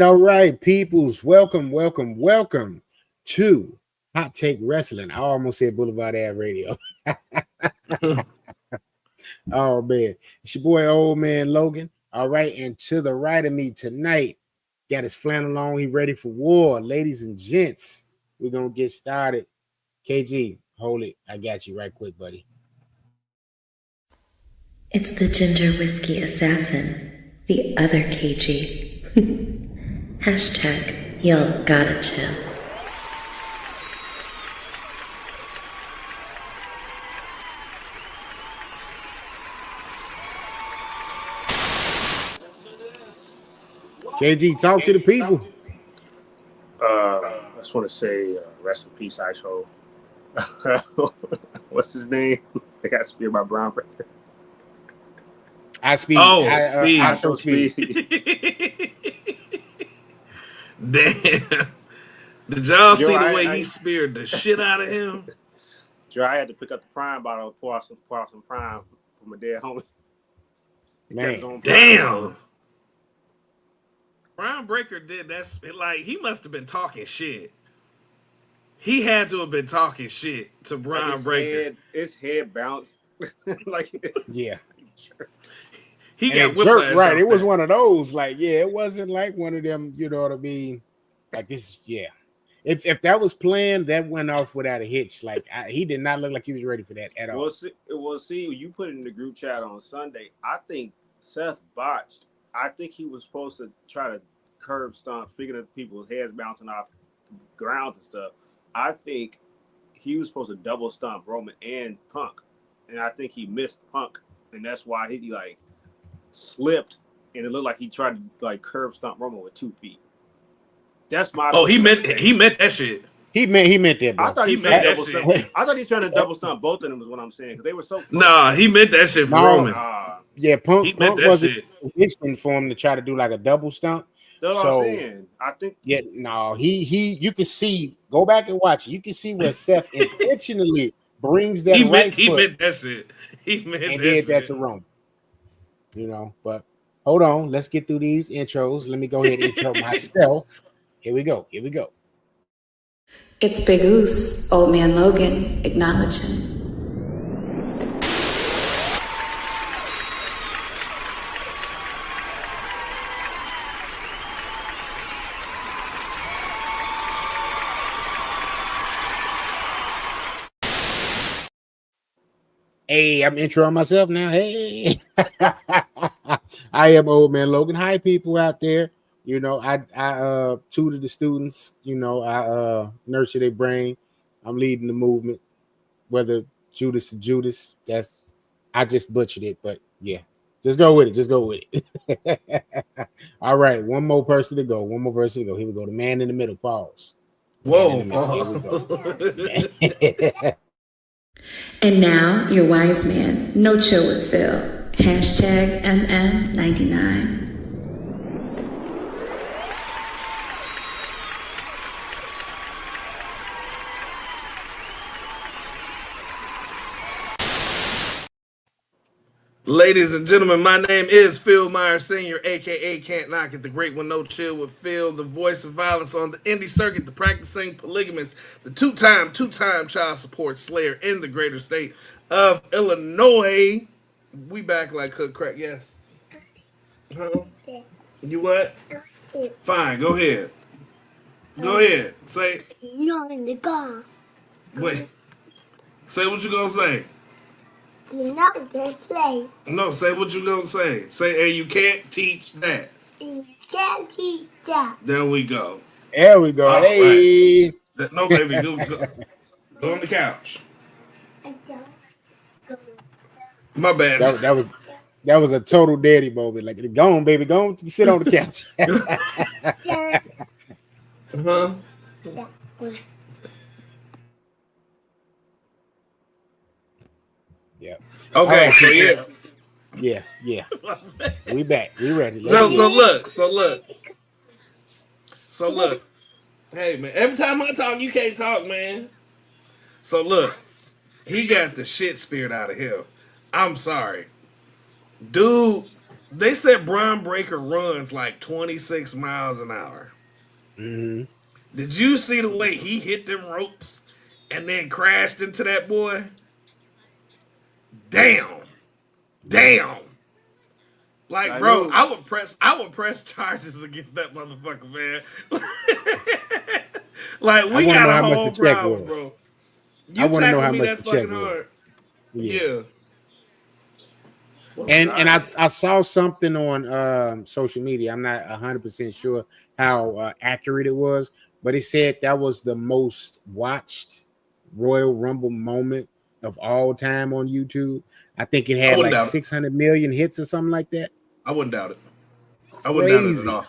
All right, peoples. Welcome to Hot Take Wrestling. I almost said Boulevard Ave Radio. Oh man, it's your boy Old Man Logan. All right, and to the right of me tonight, got his flannel on. He ready for war, ladies and gents. We're gonna get started. KG, hold it. I got you right quick, buddy. It's the ginger whiskey assassin, the other KG. Hashtag y'all gotta chill. KG, talk to the people. I just want to say rest in peace, Ice Hole. What's his name? They got speared by Brown Breaker. Speed. Damn. Did y'all see the way he speared the shit out of him? Joe, I had to pick up the Prime bottle and pour out some Prime from a dead homie. Man, damn. Brown Breaker did that. Like, he must have been talking shit. He had to have been talking shit to Brown Breaker. His head bounced. Yeah. He got whiplash. Right. It was one of those. Like, yeah, it wasn't like one of them, you know what I mean? Like this, yeah. If that was planned, that went off without a hitch. Like, he did not look like he was ready for that at all. We'll see. You put it in the group chat on Sunday. I think Seth botched. I think he was supposed to try to curb stomp. Speaking of people's heads bouncing off grounds and stuff, I think he was supposed to double stomp Roman and Punk, and I think he missed Punk, and that's why he like slipped, and it looked like he tried to like curb stomp Roman with 2 feet. That's my. Oh, he meant that shit. He meant that. Bro. I thought he meant that shit. I thought he was trying to double stomp both of them. Is what I'm saying, because they were so. Nah, he meant that shit for Roman. Yeah, Punk wasn't positioned for him to try to do like a double stomp. That's what I'm saying. I think. Yeah, no, he. You can see. Go back and watch it. You can see where Seth intentionally brings that right foot. He meant that shit. He meant and that did shit. that to Roman. You know, but hold on. Let's get through these intros. Let me go ahead and intro myself. Here we go. It's Big Oos, Old Man Logan, acknowledging. Hey, I'm introing myself now. Hey, I am Old Man Logan. Hi, people out there. You know, I tutor the students. You know, I nurture their brain. I'm leading the movement. Whether Judas to Judas, I just butchered it, but yeah, just go with it. All right, one more person to go. Here we go. The man in the middle. Pause. Whoa. Here we go. And now, your wise man, No Chill with Phil. Hashtag MM99. Ladies and gentlemen, my name is Phil Myers Sr., a.k.a. Can't Knock It, the great one, No Chill with Phil, the voice of violence on the indie circuit, the practicing polygamist, the two-time child support slayer in the greater state of Illinois. We back like cook crack, yes. You what? Fine, go ahead. Go ahead. Say. You're in the car. Wait. Say what you gonna say. You're not gonna play. No, say what you gonna say. Say, hey, you can't teach that. You can't teach that. There we go. There we go. Hey. Right. No, baby, go on the couch. My bad. That was a total daddy moment. Like, go on, baby, go on, sit on the couch. Huh? Yeah. All Okay, right, so people. yeah. Yeah. We back. We ready. Let's so get so it. look, so look, so look. Hey man, every time I talk, you can't talk, man. So look, he got the shit speared out of him. I'm sorry, dude. They said Braun Breaker runs like 26 miles an hour. Mm-hmm. Did you see the way he hit them ropes and then crashed into that boy? Yes. Damn, Yes. damn. Like, I bro, know. I would press charges against that motherfucker, man. Like, I we want to got know a how much whole the check problem, was. bro. I You want to know tackle how me much that the check fucking hard. was. Yeah. Yeah. And I I saw something on social media. I'm not 100% sure how accurate it was, but it said that was the most watched Royal Rumble moment of all time on YouTube. I think it I had wouldn't like doubt it. 600 million hits or something like that. I wouldn't doubt it. I wouldn't doubt it at Crazy. all.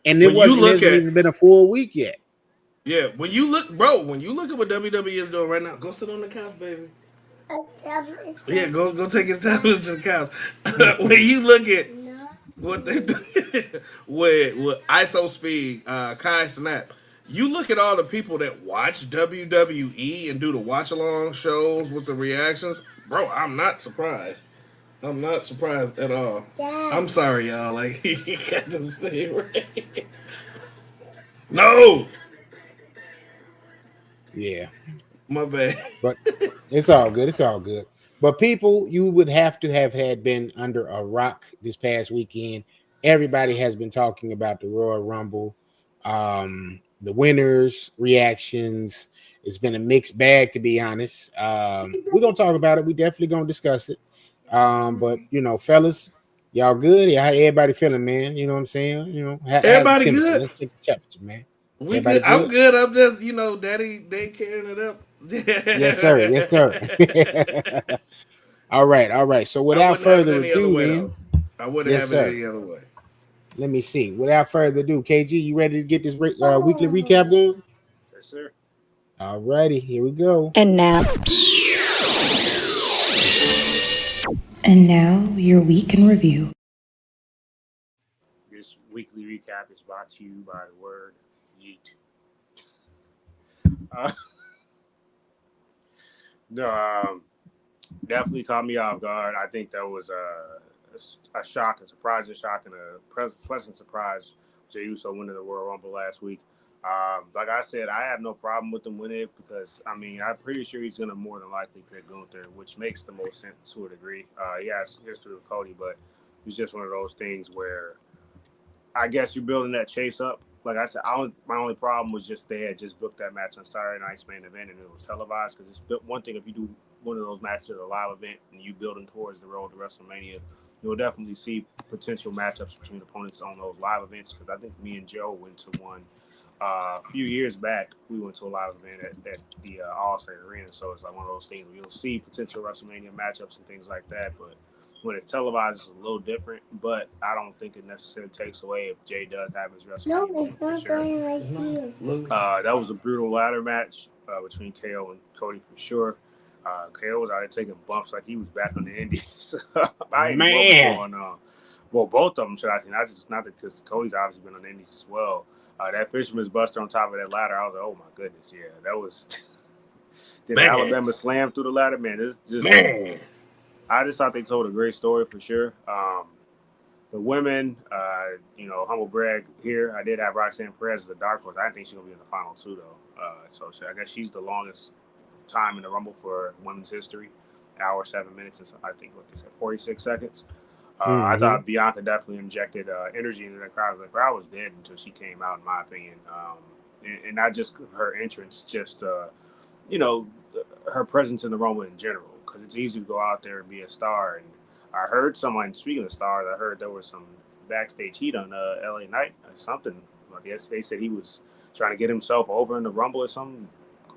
And When you it look hasn't at, even been a full week yet. yeah, when you look, bro, when you look at what WWE is doing right now, go sit on the couch, baby. Yeah, go take your time to the couch. When you look at what they do with ISO Speed, Kai Snap, you look at all the people that watch WWE and do the watch along shows with the reactions, bro. I'm not surprised. I'm not surprised at all. I'm sorry, y'all. Like he got the thing right. No, Yeah. my bad. But it's all good. It's all good. But people, you would have to have had been under a rock this past weekend. Everybody has been talking about the Royal Rumble, the winners' reactions. It's been a mixed bag, to be honest. We're gonna talk about it. We definitely gonna discuss it. But fellas, y'all good? Yeah, how everybody feeling, man? You know what I'm saying? How's the Everybody temperature? good? Let's check the temperature, man. We Everybody good. I'm good? good. I'm just, daddy, they carrying it up. Yes, sir. Yes, sir. All right, all right. So I without wouldn't have it further any other ado, way though. then, I wouldn't yes, have it sir. any other way. Let me see. Without further ado, KG, you ready to get this weekly recap going? Yes, sir. All righty, here we go. And now, your week in review. This weekly recap is brought to you by the word yeet. Uh, no, definitely caught me off guard. I think that was a shock, a surprise, a shock, and a pleasant surprise. Jey Uso winning the Royal Rumble last week. Like I said, I have no problem with him winning it because I'm pretty sure he's gonna more than likely pick Gunther, which makes the most sense to a degree. He has history with Cody, but it's just one of those things where I guess you're building that chase up. Like I said, my only problem was just they had just booked that match on Saturday Night's main event and it was televised. Because it's one thing if you do one of those matches at a live event and you building towards the road to WrestleMania, you'll definitely see potential matchups between opponents on those live events. Because I think me and Joe went to one a few years back. We went to a live event at the All-State Arena, so it's like one of those things where you'll see potential WrestleMania matchups and things like that. But when it's televised, it's a little different, but I don't think it necessarily takes away if Jay does have his WrestleMania win for sure. That was a brutal ladder match between KO and Cody for sure. KO was out there taking bumps like he was back on the Indies. I didn't know what was Man, going on. Well, both of them, should I say. Not because Cody's obviously been on the Indies as well. That Fisherman's Buster on top of that ladder, I was like, oh my goodness, yeah, that was. Did Man, Alabama slam through the ladder? Man, this just. man. I just thought they told a great story for sure. The women, humble brag here. I did have Roxanne Perez as the dark horse. I didn't think she was going to be in the final two, though. So I guess she's the longest time in the Rumble for women's history. Hour, 7 minutes, and I think what they said, 46 seconds. I mm-hmm. thought Bianca definitely injected energy into the crowd. The crowd was dead until she came out, in my opinion. And not just her entrance, just her presence in the Rumble in general, because it's easy to go out there and be a star. And I heard someone, speaking of stars, I heard there was some backstage heat on LA Knight or something. I guess they said he was trying to get himself over in the Rumble or something.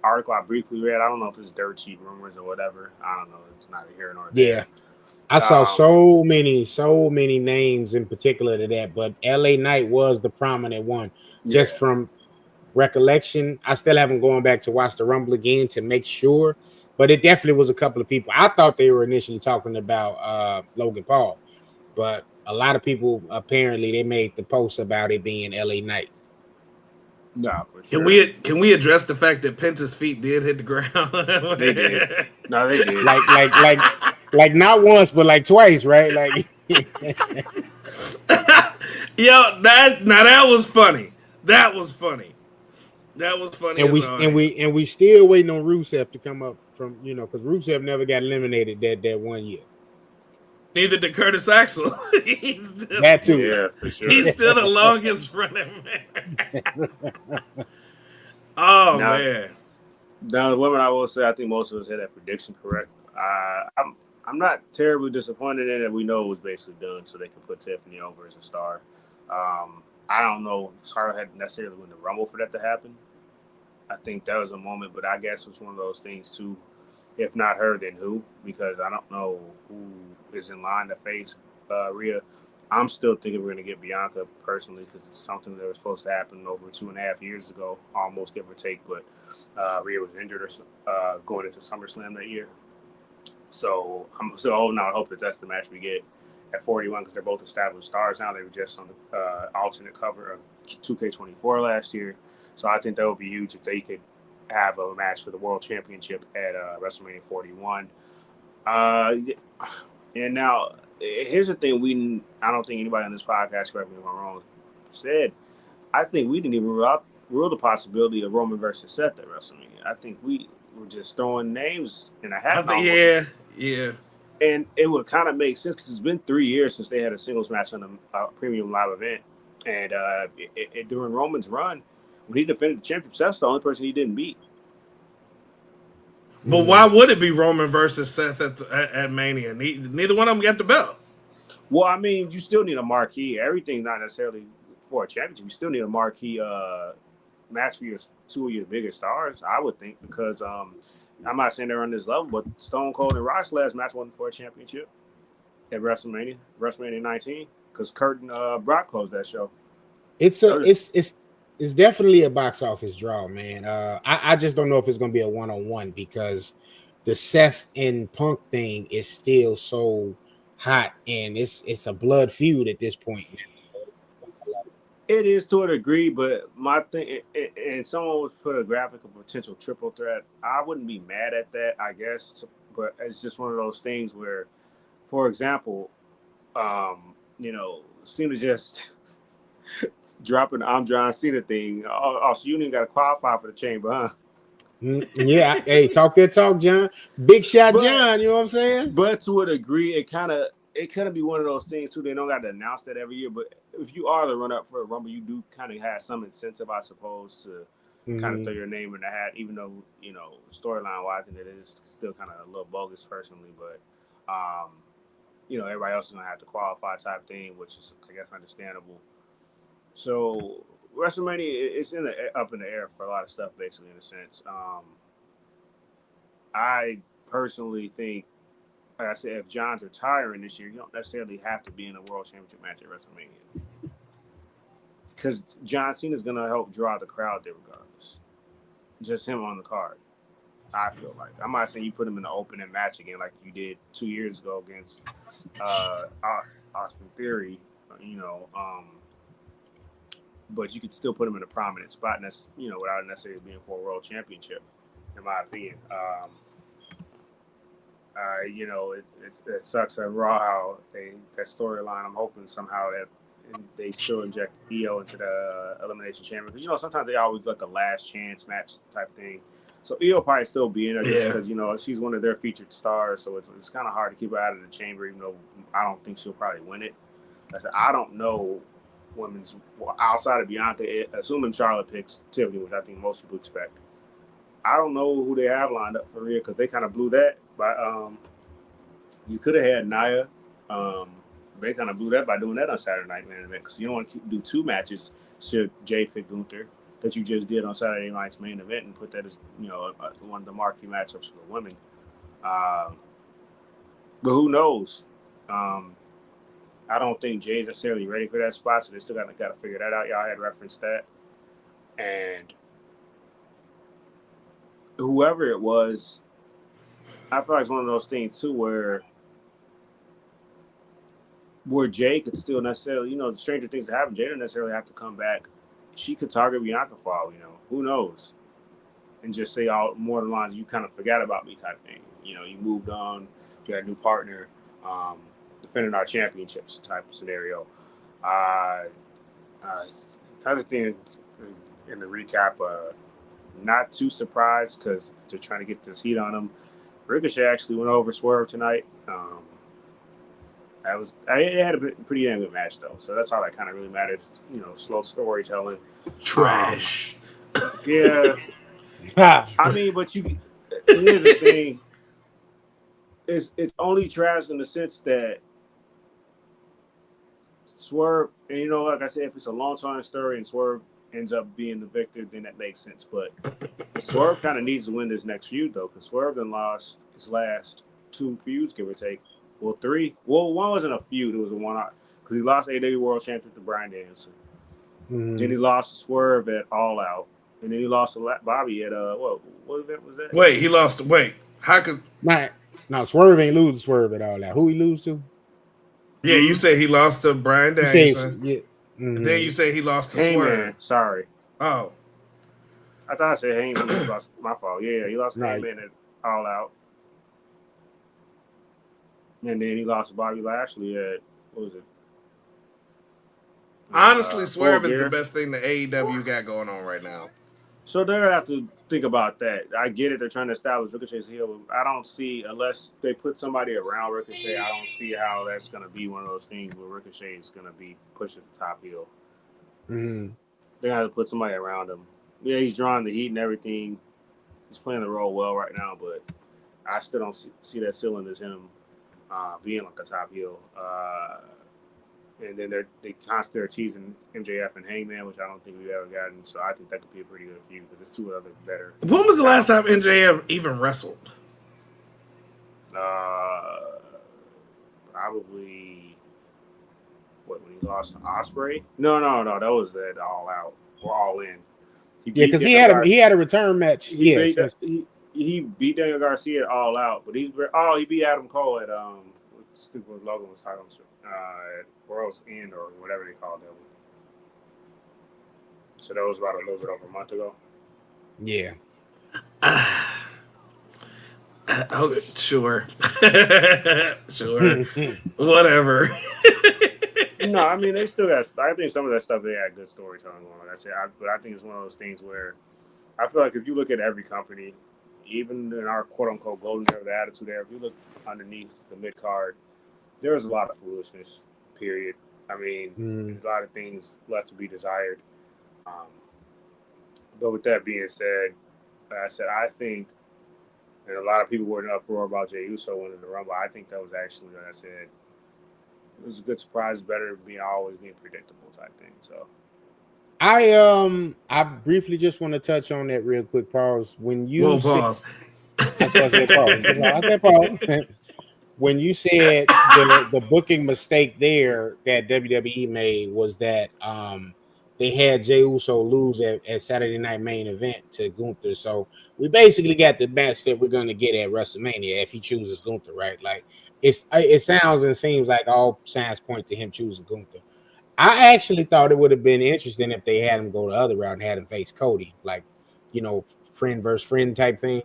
article I briefly read. I don't know if it's dirt cheap rumors or whatever. I don't know. It's neither here nor Yeah, there. I saw Um, so many names in particular to that, but LA Knight was the prominent one. Just yeah. from recollection, I still haven't gone back to watch the Rumble again to make sure, but it definitely was a couple of people. I thought they were initially talking about Logan Paul, but a lot of people apparently they made the post about it being LA Knight. No, for Can sure. we address the fact that Penta's feet did hit the ground? They did. No, they did. Like not once, but like twice, right? Like Yo, that was funny. That was funny. That was funny and as we all and hell. we and we still waiting on Rusev to come up from because Rusev never got eliminated that one year. Neither did Curtis Axel. That too. Yeah, for sure. He's still the longest running man. Oh Now, man. now the women, I will say, I think most of us had that prediction correct. I'm not terribly disappointed in it. We know it was basically done, so they could put Tiffany over as a star. I don't know if Charlotte had necessarily win the Rumble for that to happen. I think that was a moment, but I guess it's one of those things too. If not her, then who? Because I don't know who is in line to face Rhea. I'm still thinking we're going to get Bianca personally because it's something that was supposed to happen over 2.5 years ago, almost give or take. But Rhea was injured going into SummerSlam that year. So I'm still holding out hope that that's the match we get at 41 because they're both established stars now. They were just on the alternate cover of 2K24 last year. So I think that would be huge if they could have a match for the World Championship at WrestleMania 41. And now, here's the thing: I don't think anybody on this podcast, correct me if I'm wrong, said. I think we didn't even rule the possibility of Roman versus Seth at WrestleMania. I think we were just throwing names in a hat almost. Yeah. And it would kind of make sense because it's been 3 years since they had a singles match on a premium live event. And during Roman's run, when he defended the championship, Seth's the only person he didn't beat. But why would it be Roman versus Seth at Mania? Neither one of them got the belt. Well, I mean, you still need a marquee. Everything's not necessarily for a championship. You still need a marquee match for two of your biggest stars, I would think, because I'm not saying they're on this level, but Stone Cold and Rock's last match wasn't for a championship at WrestleMania 19, because Kurt and Brock closed that show. It's definitely a box office draw, man. I just don't know if it's gonna be a 1-on-1 because the Seth and Punk thing is still so hot and it's a blood feud at this point. It is to a degree, but my thing, and someone was put a graphic of potential triple threat. I wouldn't be mad at that, I guess, but it's just one of those things where, for example, Cena just dropping the I'm John Cena thing. Oh, so you didn't got to qualify for the chamber, huh? Yeah, hey, talk that talk, John. Big shot, But John. You know what I'm saying? But to a degree, it kind of be one of those things too. They don't got to announce that every year, but if you are the run up for a Rumble, you do kind of have some incentive, I suppose, to kind of throw your name in the hat. Even though storyline wise, I think it is still kind of a little bogus personally, but everybody else is gonna have to qualify type thing, which is I guess understandable. So WrestleMania, it's up in the air for a lot of stuff, basically in a sense. I personally think, like I said, if John's retiring this year, you don't necessarily have to be in a World Championship match at WrestleMania. Because John Cena's going to help draw the crowd there regardless. Just him on the card, I feel like. I'm not saying you put him in the opening match again like you did 2 years ago against Austin Theory, but you could still put him in a prominent spot, and that's, without necessarily being for a World Championship, in my opinion. It sucks at Raw how that storyline. I'm hoping somehow that they still inject Io into the Elimination Chamber because sometimes they always like a last chance match type thing. So Io probably still be in there just because she's one of their featured stars. So it's kind of hard to keep her out of the chamber, even though I don't think she'll probably win it. I don't know women's outside of Bianca, assuming Charlotte picks Tiffany, which I think most people expect. I don't know who they have lined up for Rhea because they kind of blew that. But you could have had Nia. They kind of blew that by doing that on Saturday Night Main Event because you don't want to do two matches should Jay pick Gunther. that you just did on Saturday night's main event and put that as one of the marquee matchups for the women. Uh, but who knows? Um, I don't think Jay's necessarily ready for that spot, so they still got to figure that out. Y'all had referenced that, and whoever it was, I feel like it's one of those things too where Jay could still necessarily, the stranger things that happen. Jay doesn't necessarily have to come back. She could target Bianca Fall, who knows, and just say all more than lines you kind of forgot about me type thing. You moved on, you got a new partner, defending our championships type scenario. Other thing in the recap, not too surprised because they're trying to get this heat on him. Ricochet actually went over Swerve tonight. It had a pretty damn good match though, so that's all that kind of really matters. Slow storytelling. Trash. Yeah, I mean, but here's the thing: it's only trash in the sense that Swerve, and like I said, if it's a long time story and Swerve ends up being the victor, then that makes sense. But Swerve kind of needs to win this next feud though, because Swerve then lost his last 2 feuds, give or take. Well, 3. Well, one wasn't a feud; it was a one-off because he lost AEW World Championship to Bryan Danielson. Mm-hmm. Then he lost to Swerve at All Out, and then he lost to Bobby at what event was that? Wait, he lost. Wait, how could? Now Swerve ain't lose to Swerve at all. That who he lose to? Yeah, you say he lost to Bryan You say Danielson. yeah. And then you say he lost to Heyman. Swerve. Sorry. Oh, I thought I said Heyman. He lost. My fault. Yeah, he lost to Heyman at All Out. And then he lost to Bobby Lashley at, what was it? honestly, Swerve Full is the Gear. best thing the AEW got going on right now. So they're going to have to think about that. I get it. They're trying to establish Ricochet's heel. But I don't see, unless they put somebody around Ricochet, I don't see how that's going to be one of those things where Ricochet is going to be pushed as the top heel. Mm-hmm. They're going to have to put somebody around him. Yeah, he's drawing the heat and everything. He's playing the role well right now, but I still don't see that ceiling as him being like a top heel. And then they constantly are teasing MJF and Hangman, which I don't think we've ever gotten. So I think that could be a pretty good feud because it's 2 other better. When was the last time NJF even wrestled? Probably when he lost to Ospreay? No, that was at All Out or All In. Because he had a return match. He beat Daniel Garcia at All Out, but he beat Adam Cole at stupid Logan was titled at World's End or whatever they called that one. So that was over a month ago. Yeah. Okay, sure. Sure. Whatever. No, I mean, they still got. I think some of that stuff they had good storytelling going. Like I said, but I think it's one of those things where I feel like if you look at every company, even in our quote unquote golden era, the attitude era, if you look underneath the mid card, there was a lot of foolishness. Period. I mean, there's a lot of things left to be desired. But with that being said, like I said, I think, and a lot of people were in an uproar about Jey Uso winning the Rumble. I think that was actually, like I said, it was a good surprise. Better than always being predictable type thing. So, I briefly just want to touch on that real quick. Pause. When you pause. That's why I said pause. I said pause. When you said the booking mistake there that WWE made was that they had Jey Uso lose at Saturday Night Main Event to Gunther. So we basically got the match that we're going to get at WrestleMania if he chooses Gunther, right? Like it sounds and seems like all signs point to him choosing Gunther. I actually thought it would have been interesting if they had him go the other route and had him face Cody, like, friend versus friend type thing.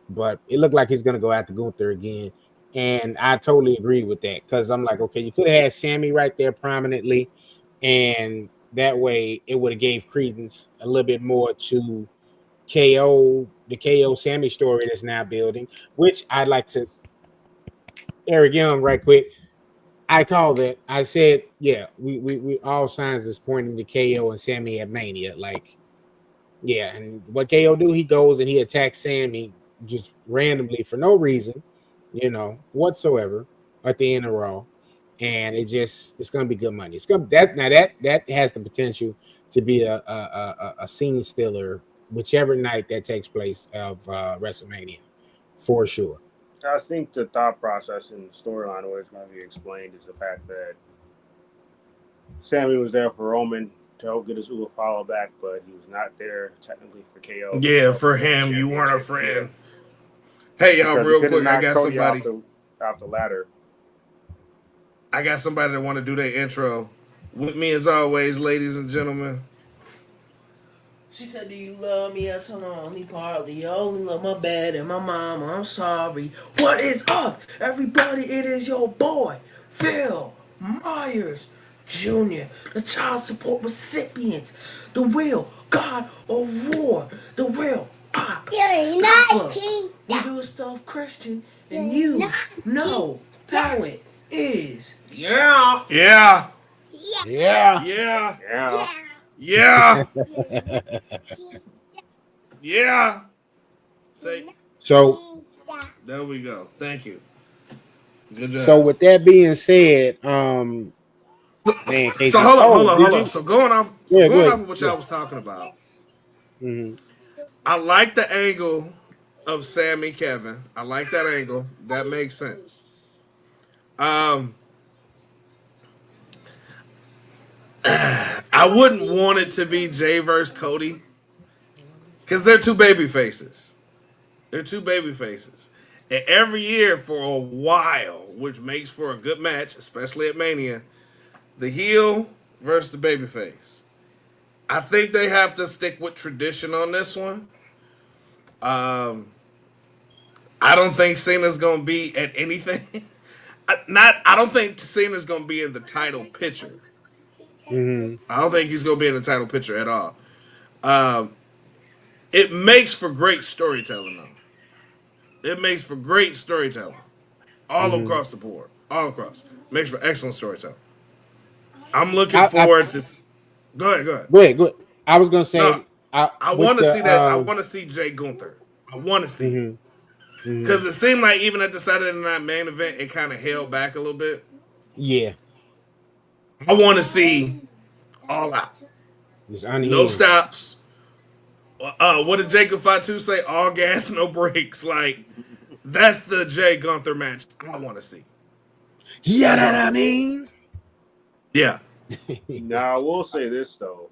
But it looked like he's going to go after Gunther again. And I totally agree with that because I'm like, okay, you could have had Sammy right there prominently, and that way it would have gave credence a little bit more to the KO Sammy story that's now building, which I'd like to Eric Young right quick. I called it. I said, yeah, we all signs is pointing to KO and Sammy at Mania. Like, yeah, and what KO do? He goes and he attacks Sammy just randomly for no reason, whatsoever at the end of Raw. and it's gonna be good money. It's gonna that has the potential to be a scene stiller, whichever night that takes place of WrestleMania, for sure. I think the thought process and storyline where it's going to be explained is the fact that Sammy was there for Roman to help get his Uber follow back, but he was not there technically for KO to Yeah, help him for win the him, you weren't a championship. Yeah, friend. Hey, y'all, because he real could have quick, knocked Cody off the ladder. I got somebody that want to do their intro. With me as always, ladies and gentlemen. She said, "Do you love me?" I told her only partly. You only love my bed and my mama. I'm sorry. What is up, everybody? It is your boy, Phil Myers Jr., the child support recipient, the real God of War, the real op You're not stopper. king. We do stuff Christian, and You're you not know how it is. Yeah. Yeah. Yeah. Yeah. Yeah, Yeah. You're not king. Yeah. Say, So there we go. Thank you. Good so job. with that being said, man, So KC. Oh, did hold on. you? So Yeah, go going off ahead. of what Yeah. y'all was talking about, Hmm. I like the angle of Sammy Kevin. I like that angle. That makes sense. Um, I wouldn't want it to be Jay versus Cody because they're two baby faces. They're two baby faces. And every year for a while, which makes for a good match, especially at Mania, the heel versus the baby face. I think they have to stick with tradition on this one. Um, I don't think Cena's gonna be at anything. I don't think Cena's gonna be in the title picture. Hmm. I don't think he's gonna be in the title picture at all. Um, it makes for great storytelling though. It makes for great storytelling. All Hmm. across the board. All across. Makes for excellent storytelling. I'm looking I forward to go ahead, go ahead. Go ahead. Go ahead. I was gonna No, say, I with want to the see that. I want to see Jay Gunther. I want to see it hmm hmm because it seemed like even at the Saturday Night Main Event, it kind of held back a little bit. yeah, I want to see all out, it's no unhinged. stops. What did Jacob Fatu say? All gas, no brakes. Like that's the Jay Gunther match I want to see. Yeah, That's what that I I want to see. mean. Yeah. Now I will say this though.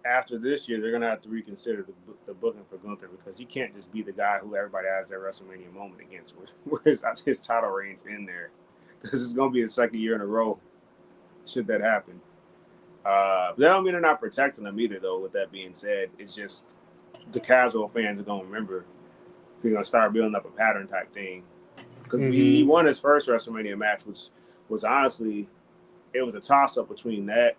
After this year, they're gonna have to reconsider the booking for Gunther because he can't just be the guy who everybody has their WrestleMania moment against, where his title reigns in there, because it's gonna be the second year in a row. Should that happen? That don't mean they're not protecting him either, though. With that being said, it's just the casual fans are gonna remember. They're gonna start building up a pattern type thing because he Hmm. won his first WrestleMania match, which was honestly it was a toss up between that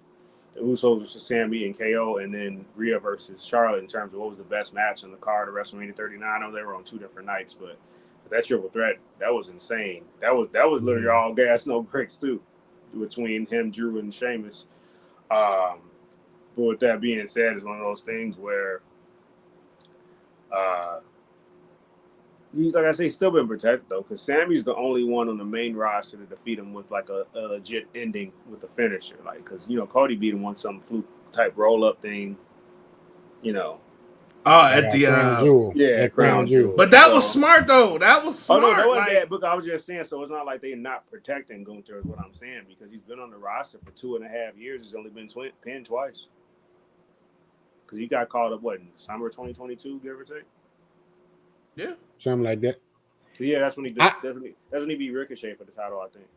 the Usos versus Sammy and KO, and then Rhea versus Charlotte in terms of what was the best match on the card of WrestleMania 39. I know they were on two different nights, but that triple threat that was insane. That was literally Hmm. all gas, no bricks too, between him, Drew, and Sheamus. Um, but with that being said, it's one of those things where uh, he's like I say, still been protected though, because Sammy's the only one on the main roster to defeat him with like a legit ending with the finisher. Like, because Cody beat him on some fluke type roll up thing. You know, Oh, At at the Crown Jewel. yeah, At Crown crown Jewel. jewel. but that was So, smart though. That was oh no, that smart. wasn't bad. Like, But I was just saying, so it's not like they're not protecting Gunther, is what I'm saying, because he's been on the roster for 2.5 years. He's only been pinned twice. Because he got called up what in summer 2022, give or take. yeah. Something like that. Yeah, that's when he I that's when he beat Ricochet for the title, I think.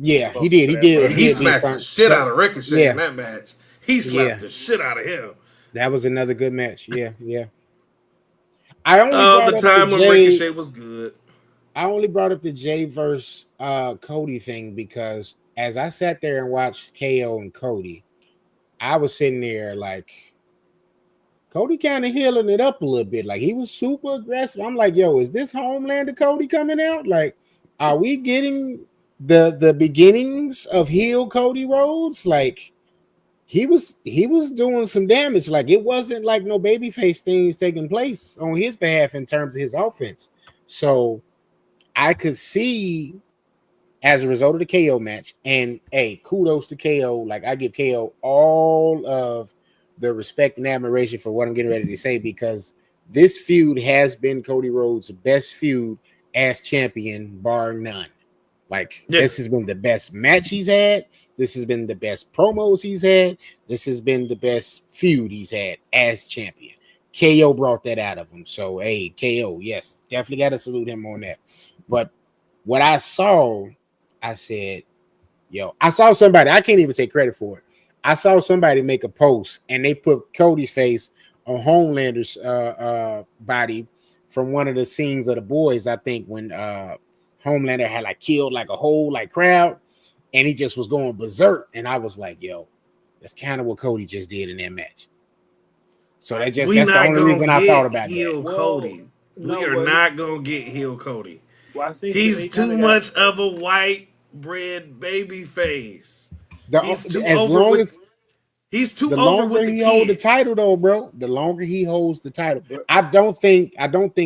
He was Yeah, he closest did. to He that, did. And but He he did beat smacked the Crown. shit So out of Ricochet in yeah, that match. He slapped yeah. the shit out of him. That was another good match. Yeah, yeah. I only brought The up the time when Jay. Ricochet was good. I only brought up the Jay versus Cody thing because as I sat there and watched KO and Cody, I was sitting there like Cody kind of healing it up a little bit. Like he was super aggressive. I'm like, yo, is this Homelander Cody coming out? Like, are we getting the beginnings of heel Cody Rhodes? Like he was doing some damage. Like it wasn't like no babyface things taking place on his behalf in terms of his offense. So I could see as a result of the KO match. And hey, kudos to KO. Like I give KO all of the respect and admiration for what I'm getting ready to say, because this feud has been Cody Rhodes' best feud as champion, bar none. Like Yeah. this has been the best match he's had. This has been the best promos he's had. This has been the best feud he's had as champion. KO brought that out of him. So hey, KO, yes, definitely got to salute him on that. But what I saw, I said, yo, I saw somebody, I can't even take credit for it. I saw somebody make a post and they put Cody's face on Homelander's body from one of the scenes of The Boys, I think, when Homelander had like killed like a whole like crowd and he just was going berserk. And I was like, yo, that's kind of what Cody just did in that match. So I, We that's the not only gonna reason I thought get about that. heel well, Cody. We no, are well, not gonna get heel Cody. well, I think He's they kind too of got. much of a white bread baby face. He's The too as over long with. as He's too the over longer with the he hold the title kids. though, bro, the longer he holds the title. But I don't think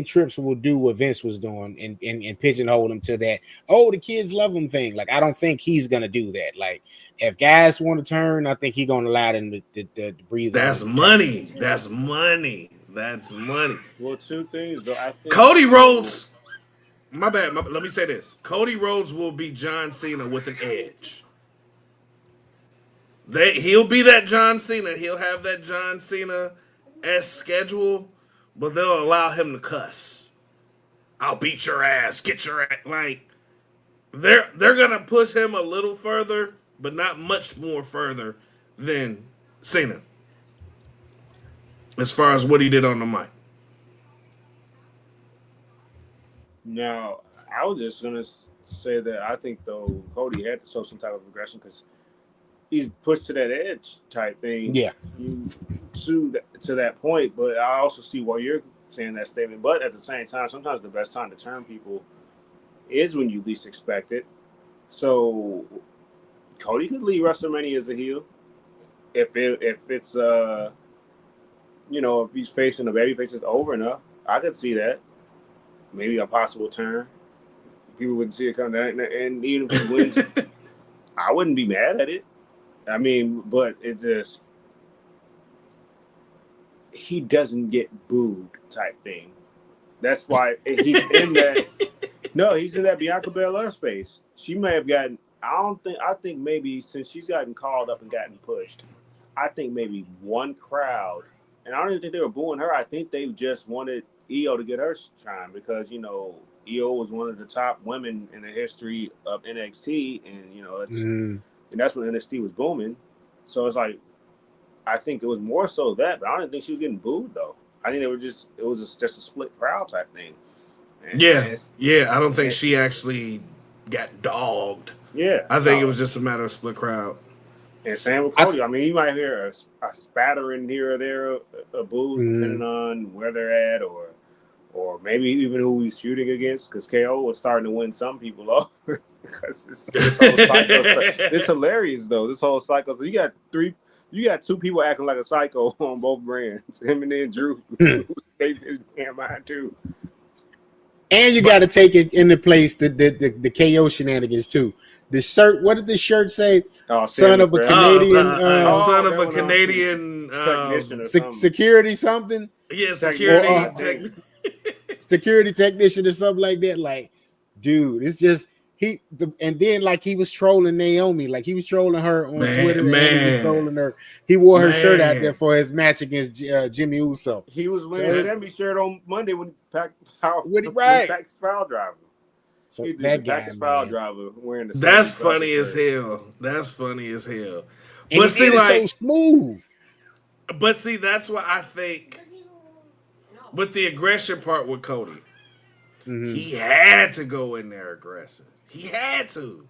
Trips will do what Vince was doing and pigeonhole him to that, oh, the kids love him thing. Like I don't think he's gonna do that. Like if guys want to turn, I think he's gonna allow them to breathe on That's his turn. money. That's money. That's money. well, two things though. I think Cody Rhodes. My bad. Let me say this. Cody Rhodes will be John Cena with an edge. He'll be that John Cena. He'll have that John Cena S schedule, but they'll allow him to cuss. I'll beat your ass. Get your ass. Like they're gonna push him a little further, but not much more further than Cena as far as what he did on the mic. now I was just gonna say that I think though Cody had to show some type of aggression because he's pushed to that edge type thing. Yeah. You to that point, but I also see why you're saying that statement. But at the same time, sometimes the best time to turn people is when you least expect it. So Cody could leave WrestleMania as a heel if it's if he's facing a babyface that's over enough. I could see that. Maybe a possible turn. People wouldn't see it coming down, and even if he wins, I wouldn't be mad at it. I mean, but it just he doesn't get booed type thing. That's why he's in that. No, he's in that Bianca Belair space. She may have gotten. I think maybe since she's gotten called up and gotten pushed, I think maybe one crowd, and I don't even think they were booing her. I think they just wanted Io to get her shine because Io was one of the top women in the history of NXT, and and that's when NXT was booming. So it's like I think it was more so that, but I don't think she was getting booed though. I think it was just a split crowd type thing. Yeah, And yeah. I don't think and, she actually got dogged. yeah, I think it no. was just a matter of split crowd. And same with I, Cody. I mean, you might hear a spattering here or there, a booze, depending on where they're at, or maybe even who he's shooting against. Because KO was starting to win some people over. Because this whole cycle, it's hilarious though. This whole cycle. So you got two people acting like a psycho on both brands. Him and then Drew, they damn mine too. and you got to take it into place the KO shenanigans too. The shirt, what did the shirt say? Oh, Son of a Canadian Son of that a one, Canadian technician or something. security something, yeah, Technician, security. I think. security technician or something like that. Like, dude, it's just and then like he was trolling Naomi, like he was trolling her on Twitter, and he was trolling her. He wore her shirt out there for his match against Jimmy Uso. He was wearing Sammy shirt on Monday when When right. Packers Foul Driver. So He did that the guy, Packers Foul Driver wearing the. That's funny as hell. That's funny as hell. and But he see, did it so like, smooth. but see, that's why I think. But the aggression part with Cody, he had to go in there aggressive. He had to.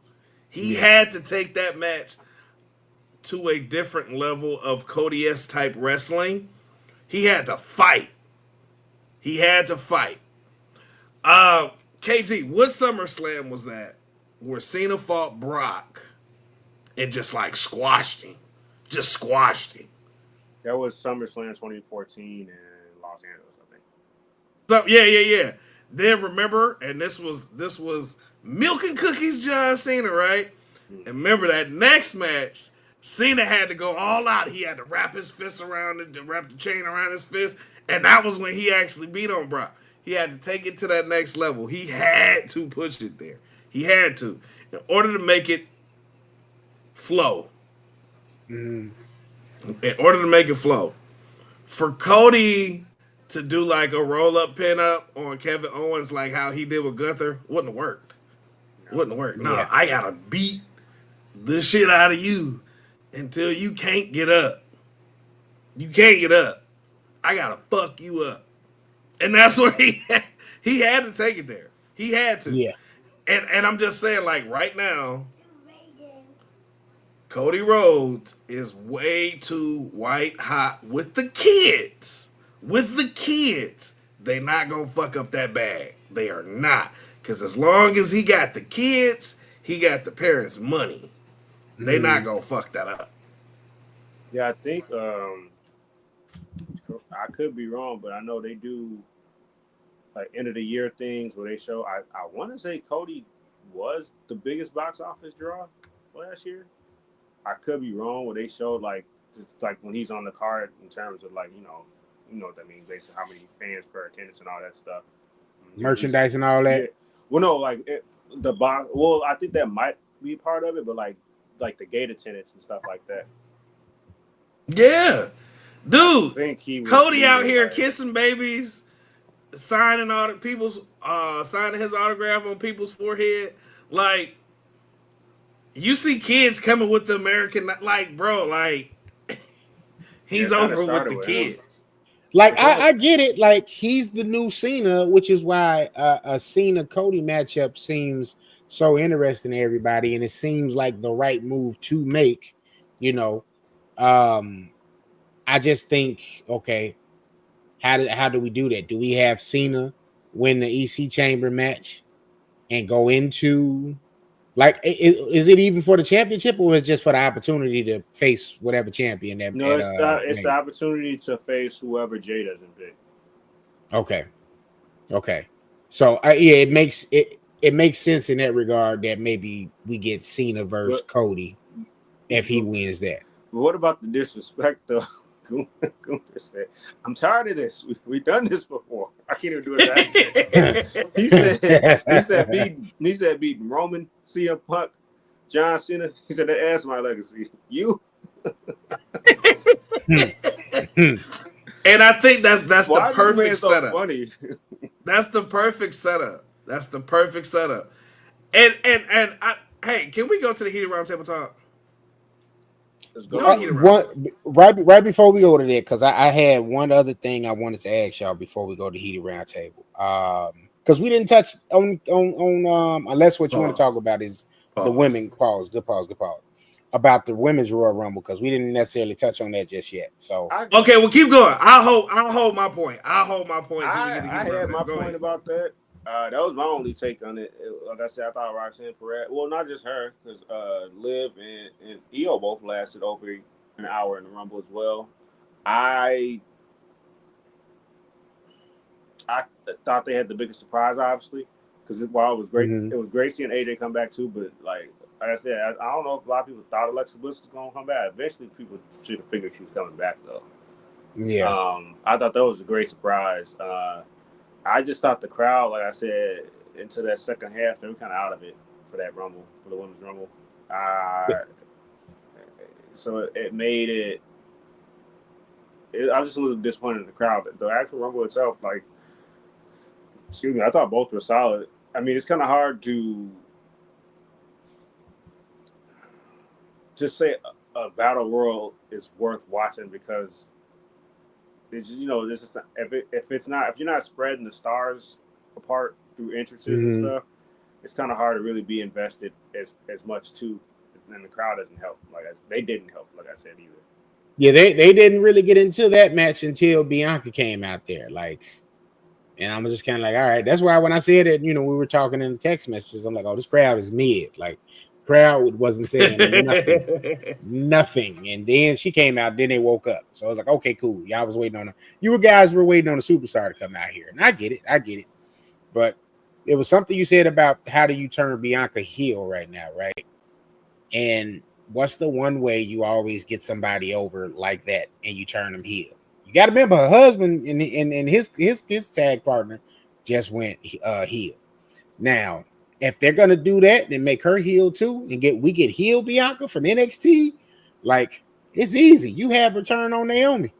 He had to take that match to a different level of Cody-esque type wrestling. He had to fight. He had to fight. KG, what SummerSlam was that? Where Cena fought Brock and just like squashed him. Just squashed him. That was SummerSlam 2014 in Los Angeles, I think. So yeah. Then remember, and this was Milk and cookies, John Cena, right? And remember that next match, Cena had to go all out. He had to wrap his fist around it, to wrap the chain around his fist, and that was when he actually beat on Brock. He had to take it to that next level. He had to push it there. He had to, in order to make it flow. In order to make it flow. For Cody to do like a roll up pin up on Kevin Owens, like how he did with Gunther, wouldn't have worked. Wouldn't have worked. No, Yeah. I gotta beat the shit out of you until you can't get up. You can't get up. I gotta fuck you up. And that's where he had to take it there. He had to. Yeah. And I'm just saying, like right now, Cody Rhodes is way too white hot with the kids. With the kids. They not gonna fuck up that bag. They are not. Because as long as he got the kids, he got the parents' money. They not gonna fuck that up. Yeah, I think I could be wrong, but I know they do like end of the year things where they show. I want to say Cody was the biggest box office draw last year. I could be wrong. Where they showed like just like when he's on the card in terms of like you know what that means based on how many fans per attendance and all that stuff. Merchandise and all that. Yeah. Well, no, like the box. Well, I think that might be part of it, but like the gate attendance and stuff like that. Yeah. I Dude, think he was Cody out really, here like, kissing babies, signing all the people's signing his autograph on people's forehead. Like you see kids coming with the American, like bro, like he's Yeah, it kinda over with started the with him. kids. Like I get it. Like he's the new Cena, which is why a Cena Cody matchup seems so interesting to everybody, and it seems like the right move to make. You know, I just think, okay, how do we do that? Do we have Cena win the EC Chamber match and go into like is it even for the championship or is it just for the opportunity to face whatever champion that No, it's the maybe? opportunity to face whoever Jay doesn't pick. Okay. So yeah, it makes sense in that regard that maybe we get Cena versus But- Cody if he wins that. But what about the disrespect though? Gunther said, "I'm tired of this. We've done this before. I can't even do his accent." He said beating Roman, CM Punk, John Cena. He said that adds my legacy. You. And I think that's Why the is this man perfect so setup. funny? That's the perfect setup. That's the perfect setup. And hey, can we go to the heated roundtable talk? Let's Go go. to heated roundtable. Right before we go to that, because I had one other thing I wanted to ask y'all before we go to heated roundtable. Because we didn't touch on unless what you want to Pause. talk about is the Pause. women. Pause. About the women's Royal Rumble, because we didn't necessarily touch on that just yet. So Okay, well keep going. I'll hold my point. I'll hold my point until we get to I heated had my roundtable. Go point ahead. about that. That was my only take on it. Like I said, I thought Roxanne Perez, well, not just her, because Liv and Io both lasted over an hour in the Rumble as well. I thought they had the biggest surprise, obviously, because while it was great, Mhm. it was great seeing AJ come back too. But like I said, I don't know if a lot of people thought Alexa Bliss was going to come back. Eventually, people should have figured she was coming back, though. yeah, I thought that was a great surprise. I just thought the crowd, like I said, into that second half, they were kind of out of it for that Rumble, for the Women's Rumble. So it made it. I was just a little disappointed in the crowd. The actual Rumble itself, like, excuse me, I thought both were solid. I mean, it's kind of hard to just say a battle royal is worth watching because it's, this is if you're not spreading the stars apart through entrances and stuff, it's kind of hard to really be invested as much too. And the crowd doesn't help. They didn't help, like I said either. Yeah, they didn't really get into that match until Bianca came out there. And I'm just kind of like, all right. That's why when I said it, we were talking in the text messages, I'm like, oh, this crowd is mid. Like, crowd wasn't saying nothing. And then she came out, then they woke up. So I was like, okay, cool. Y'all was waiting on you guys were waiting on a superstar to come out here. And I get it. But It was something you said about how do you turn Bianca heel right now, right? And what's the one way you always get somebody over like that and you turn them heel? You got to remember her husband and his tag partner just went heel. Now, if they're gonna do that, then make her heel too, and we get heel Bianca from NXT. Like it's easy. You have return on Naomi.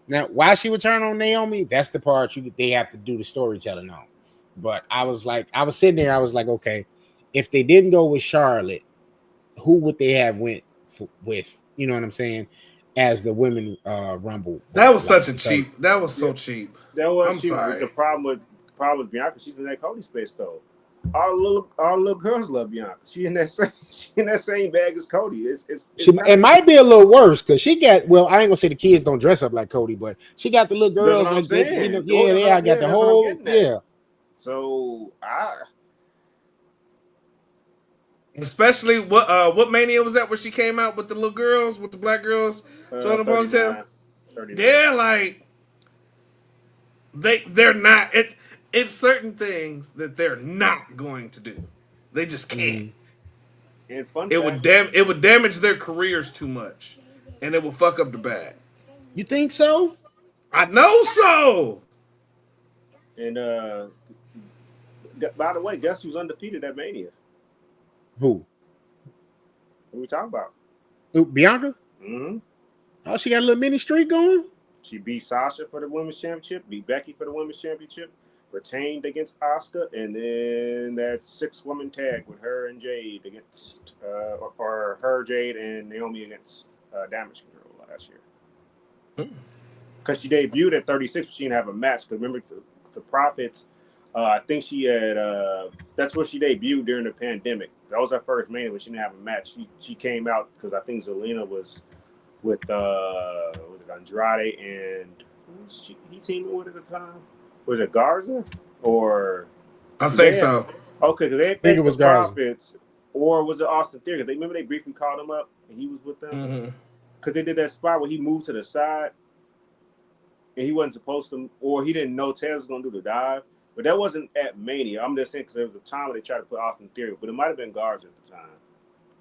Now, why she return on Naomi? That's the part they have to do the storytelling on. But I was sitting there. I was like, okay, if they didn't go with Charlotte, who would they have went with? You know what I'm saying? As the women Rumble That winner, was like such a because cheap. That was Yeah, so cheap. that was I'm she. The sorry. problem with Bianca, she's in that Cody space though. All the little girls love Bianca. She in that same she in that same bag as Cody. It's not it might be a little worse because she got I ain't gonna say the kids don't dress up like Cody, but she got the little that's what girls I'm like that. saying. Yeah, I got the That's what I'm whole getting at. So Especially what Mania was that where she came out with the little girls with the black girls showing the ponytail? 39. 39. They're like they're not it's certain things that they're not going to do. They just can't. Mhm. And fun It fact, would it would damage their careers too much, and it will fuck up the bag. You think so? I know so. and by the way, guess who's undefeated at Mania? Who? What we talking about? Bianca? Mm-hmm. Oh, she got a little mini streak going. She beat Sasha for the women's championship, beat Becky for the women's championship, retained against Asuka, and then that 6-woman tag with her and Jade against, or her, Jade, and Naomi against Damage Control last year. Because she debuted at 36, but she didn't have a match. Because remember, the Profits, I think she had, that's where she debuted during the pandemic. That was her first Mania, but she didn't have a match. She came out because I think Zelina was with Andrade and he teamed with at the time. Was it Garza or I they think had, so. okay? Because they I think it faced the was Garza. Profits, or was it Austin Theory? They remember they briefly called him up and he was with them because they did that spot where he moved to the side and he wasn't supposed to, or he didn't know Taz was gonna do the dive. But that wasn't at Mania. I'm just saying because there was a time where they tried to put Austin Theory, but it might have been Garza at the time.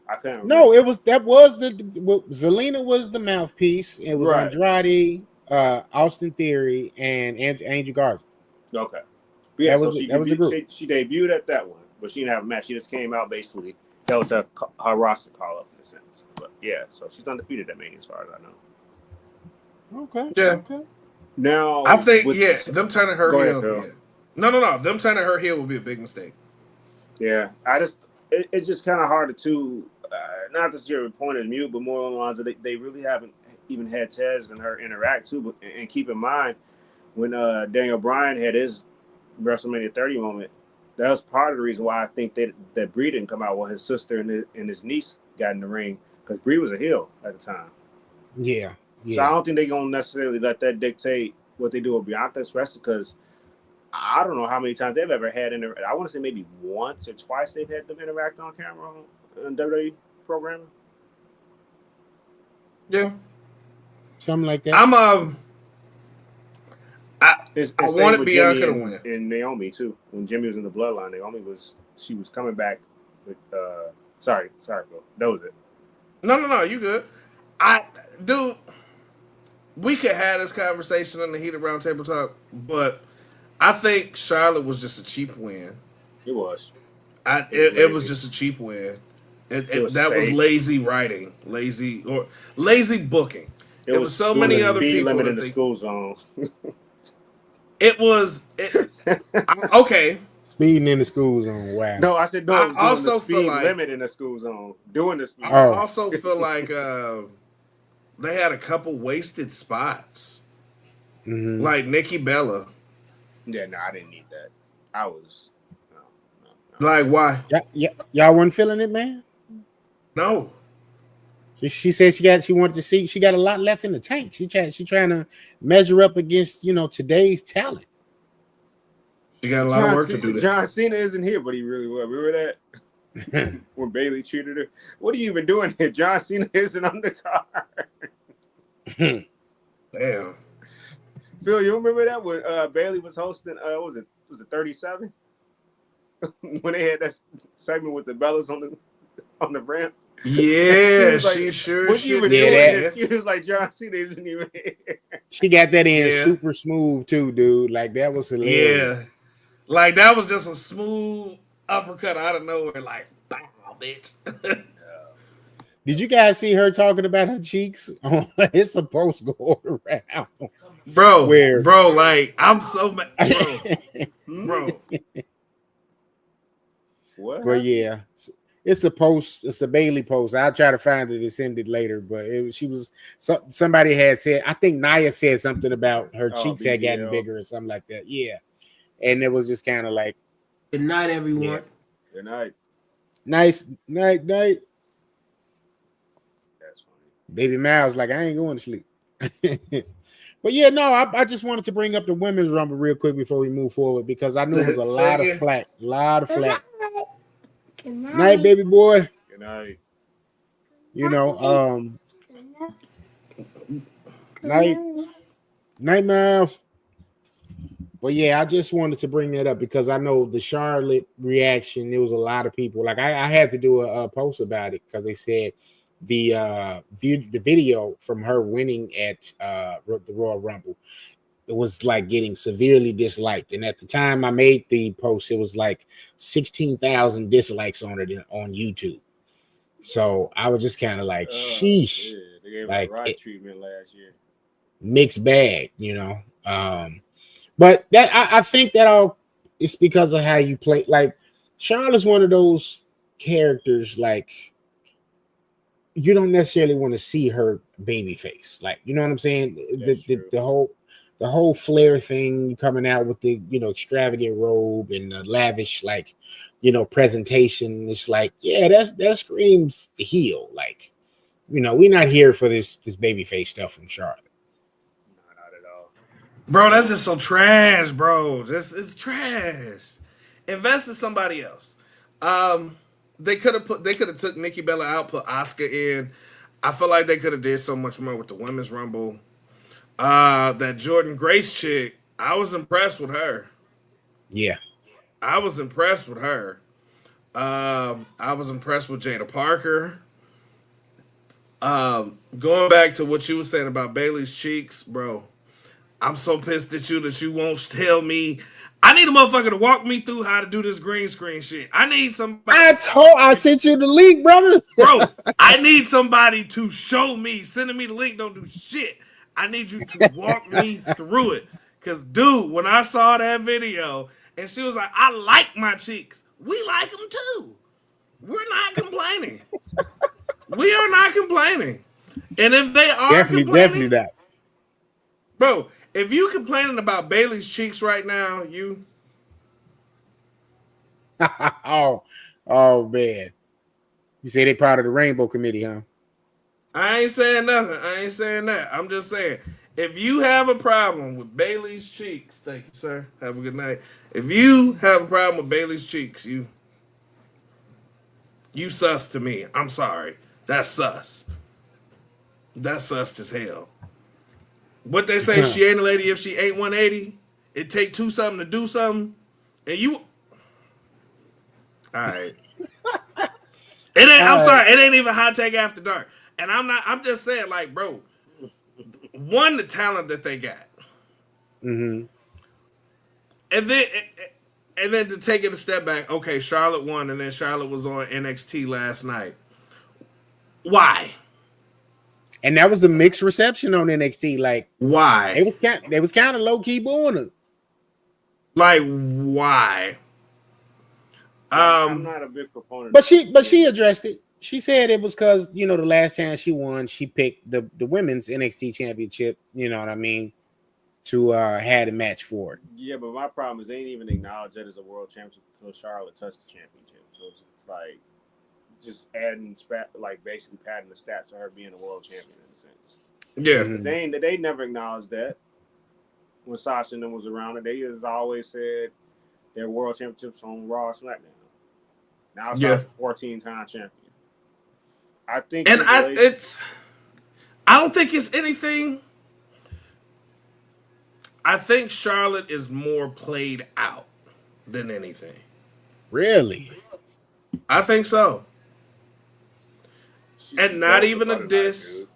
I can't remember. No, that was Zelina was the mouthpiece. It was Right. Andrade, Austin Theory, and Angel Garza. Okay. But yeah, so That was the group. she debuted at that one, but she didn't have a match. She just came out basically. That was her roster call up in a sense. But yeah, so she's undefeated at Mania as far as I know. Okay. Yeah. Okay. Now I think them turning her Go ahead, heel. Phil. Yeah. No. Them turning her heel would be a big mistake. Yeah, it's just kind of hard to not that you're pointing mute, but more on the lines that they really haven't even had Tez and her interact too. But and keep in mind when Daniel Bryan had his WrestleMania 30 moment, that was part of the reason why I think that Brie didn't come out. Well, his sister and his niece got in the ring because Brie was a heel at the time. Yeah. So I don't think they're gonna necessarily let that dictate what they do with Bianca, especially because I don't know how many times they've ever had I want to say maybe once or twice they've had them interact on camera on WWE programming. Yeah. Something like that. I'm I Same wanted with Bianca Jimmy to win. and Naomi too. When Jimmy was in the Bloodline, Naomi was coming back with. Sorry, Phil. That was it. No. You good? Dude. We could have this conversation on the Heated Roundtable Talk, but I think Charlotte was just a cheap win. It was. It was just a cheap win. It was That was fake. lazy writing, lazy booking. It Was was so doing many the other speed people limit that in the school zone. Okay. Speeding in the school zone. Wow. No, I said no. It I was doing the also feel speed like limit in the school zone. Doing the speed I limit. also feel like they had a couple wasted spots, Mm-hmm. like Nikki Bella. Yeah, no, I didn't need that. I was no. Like why? Y'all weren't feeling it, man. No. She said she wanted to see she got a lot left in the tank. She trying to measure up against today's talent. She got a lot of work to do there. John Cena isn't here, but he really was. Remember that? When Bailey treated her. What are you even doing here? John Cena isn't on the card. Damn. Phil, you remember that when Bailey was hosting? Was it 37? when they had that segment with the Bellas on the ramp. She Yeah, was like, she sure "Wasn't shit even Yeah, doing did, that it." man. She was like, "John Cena isn't even here." she got that in Yeah, super smooth too, dude. Like that was yeah. hilarious. Like that was just a smooth uppercut out of nowhere, like, bow, bitch. Did you guys see her talking about her cheeks? It's supposed to go around where bro, like I'm so mad, bro, Hmm? bro. What but happened? yeah, it's a post. It's a Bailey post. I'll try to find it and send it later. But she was somebody had said. I think Naya said something about her Oh, cheeks had gotten BBL. bigger or something like that. Yeah, and it was just kind of like, Good night, yeah, everyone. Good night. nice night. That's funny. Baby Miles like I ain't going to sleep. But yeah, no, I just wanted to bring up the women's rumble real quick before we move forward because I knew it was a Say lot of again. flack, Good night. Good Night, night. baby boy. Good night. You know, Good night. Good night, night. night, Miles. But yeah, I just wanted to bring that up because I know the Charlotte reaction. There was a lot of people like I had to do a post about it because they said the video from her winning at the Royal Rumble, it was like getting severely disliked. And at the time I made the post, it was like 16,000 dislikes on it on YouTube. So I was just kind of like, Oh, sheesh, yeah. They gave her the like right treatment last year. mixed bag, you know. But that I think that all it's because of how you play. Like Charlotte's one of those characters, like you don't necessarily want to see her baby face. Like, you know what I'm saying? That's true. The whole Flair thing coming out with the extravagant robe and the lavish presentation. It's like, yeah, that screams the heel. Like, we're not here for this baby face stuff from Charlotte. No, not at all. Bro, that's just so trash, bro. This is trash. Invest in somebody else. Um, they could have took Nikki Bella out, put Oscar in. I feel like they could have did so much more with the women's rumble. That Jordan Grace chick, I was impressed with her. Yeah. I was impressed with her. I was impressed with Jada Parker. Going back to what you were saying about Bailey's cheeks, bro. I'm so pissed at you that you won't tell me. I need a motherfucker to walk me through how to do this green screen shit. I need somebody, I sent you the link, brother. bro. I need somebody to show me. Sending me the link don't do shit. I need you to walk me through it. Cause, dude, when I saw that video and she was like, "I like my cheeks," we like them too. We're not complaining. We are not complaining. And if they are Definitely complaining, that. bro, if you complaining about Bailey's cheeks right now, you Oh, oh man. You say they part of the Rainbow Committee, huh? I ain't saying nothing. I ain't saying that. I'm just saying, if you have a problem with Bailey's cheeks, thank you, sir. Have a good night. If you have a problem with Bailey's cheeks, you sus to me. I'm sorry. That's sus. That's sus as hell. What they say, she ain't a lady if she ain't 180. It take two something to do something. And you alright. It ain't I'm All right. sorry, it ain't even high tech after dark. And I'm just saying, like, bro, one, the talent that they got. Mm-hmm. And then to take it a step back, okay, Charlotte won, and then Charlotte was on NXT last night. Why? And that was a mixed reception on NXT. Like Why? they was kind of low key booing her. Like why? Yeah, I'm Um, not a big proponent But of people she being. addressed it. She said it was because the last time she won, she picked the women's NXT championship. You know what I mean? To had a match for it. Yeah, but my problem is they ain't even acknowledge that as a world championship until Charlotte touched the championship. So it's just like adding like basically padding the stats for her being a world champion in a sense. yeah, Because Mm-hmm. they never acknowledged that when Sasha and them was around. They just always said their world championships on Raw and SmackDown. Now yeah. Sasha's 14-time champion. I think And Triple H. I don't think it's anything. I think Charlotte is more played out than anything. Really? I think so. She's And just not built for even a tonight, diss, dude.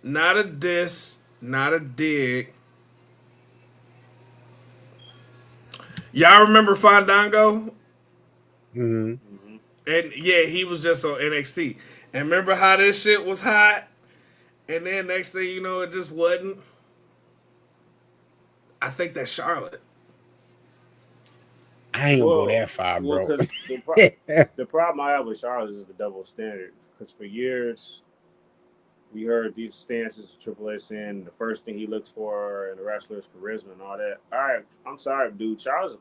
not a diss, not a dig. Y'all remember Fandango? Hmm. Hmm. And yeah, he was just on NXT. And remember how this shit was hot? And then next thing you know, it just wasn't. I think that's Charlotte. I ain't gonna go that far, Well, bro. because the problem I have with Charlotte is the double standard. Because for years we heard these stances of Triple H saying the first thing he looks for in a wrestler is charisma and all that. All right, I'm sorry, dude. Charlotte's a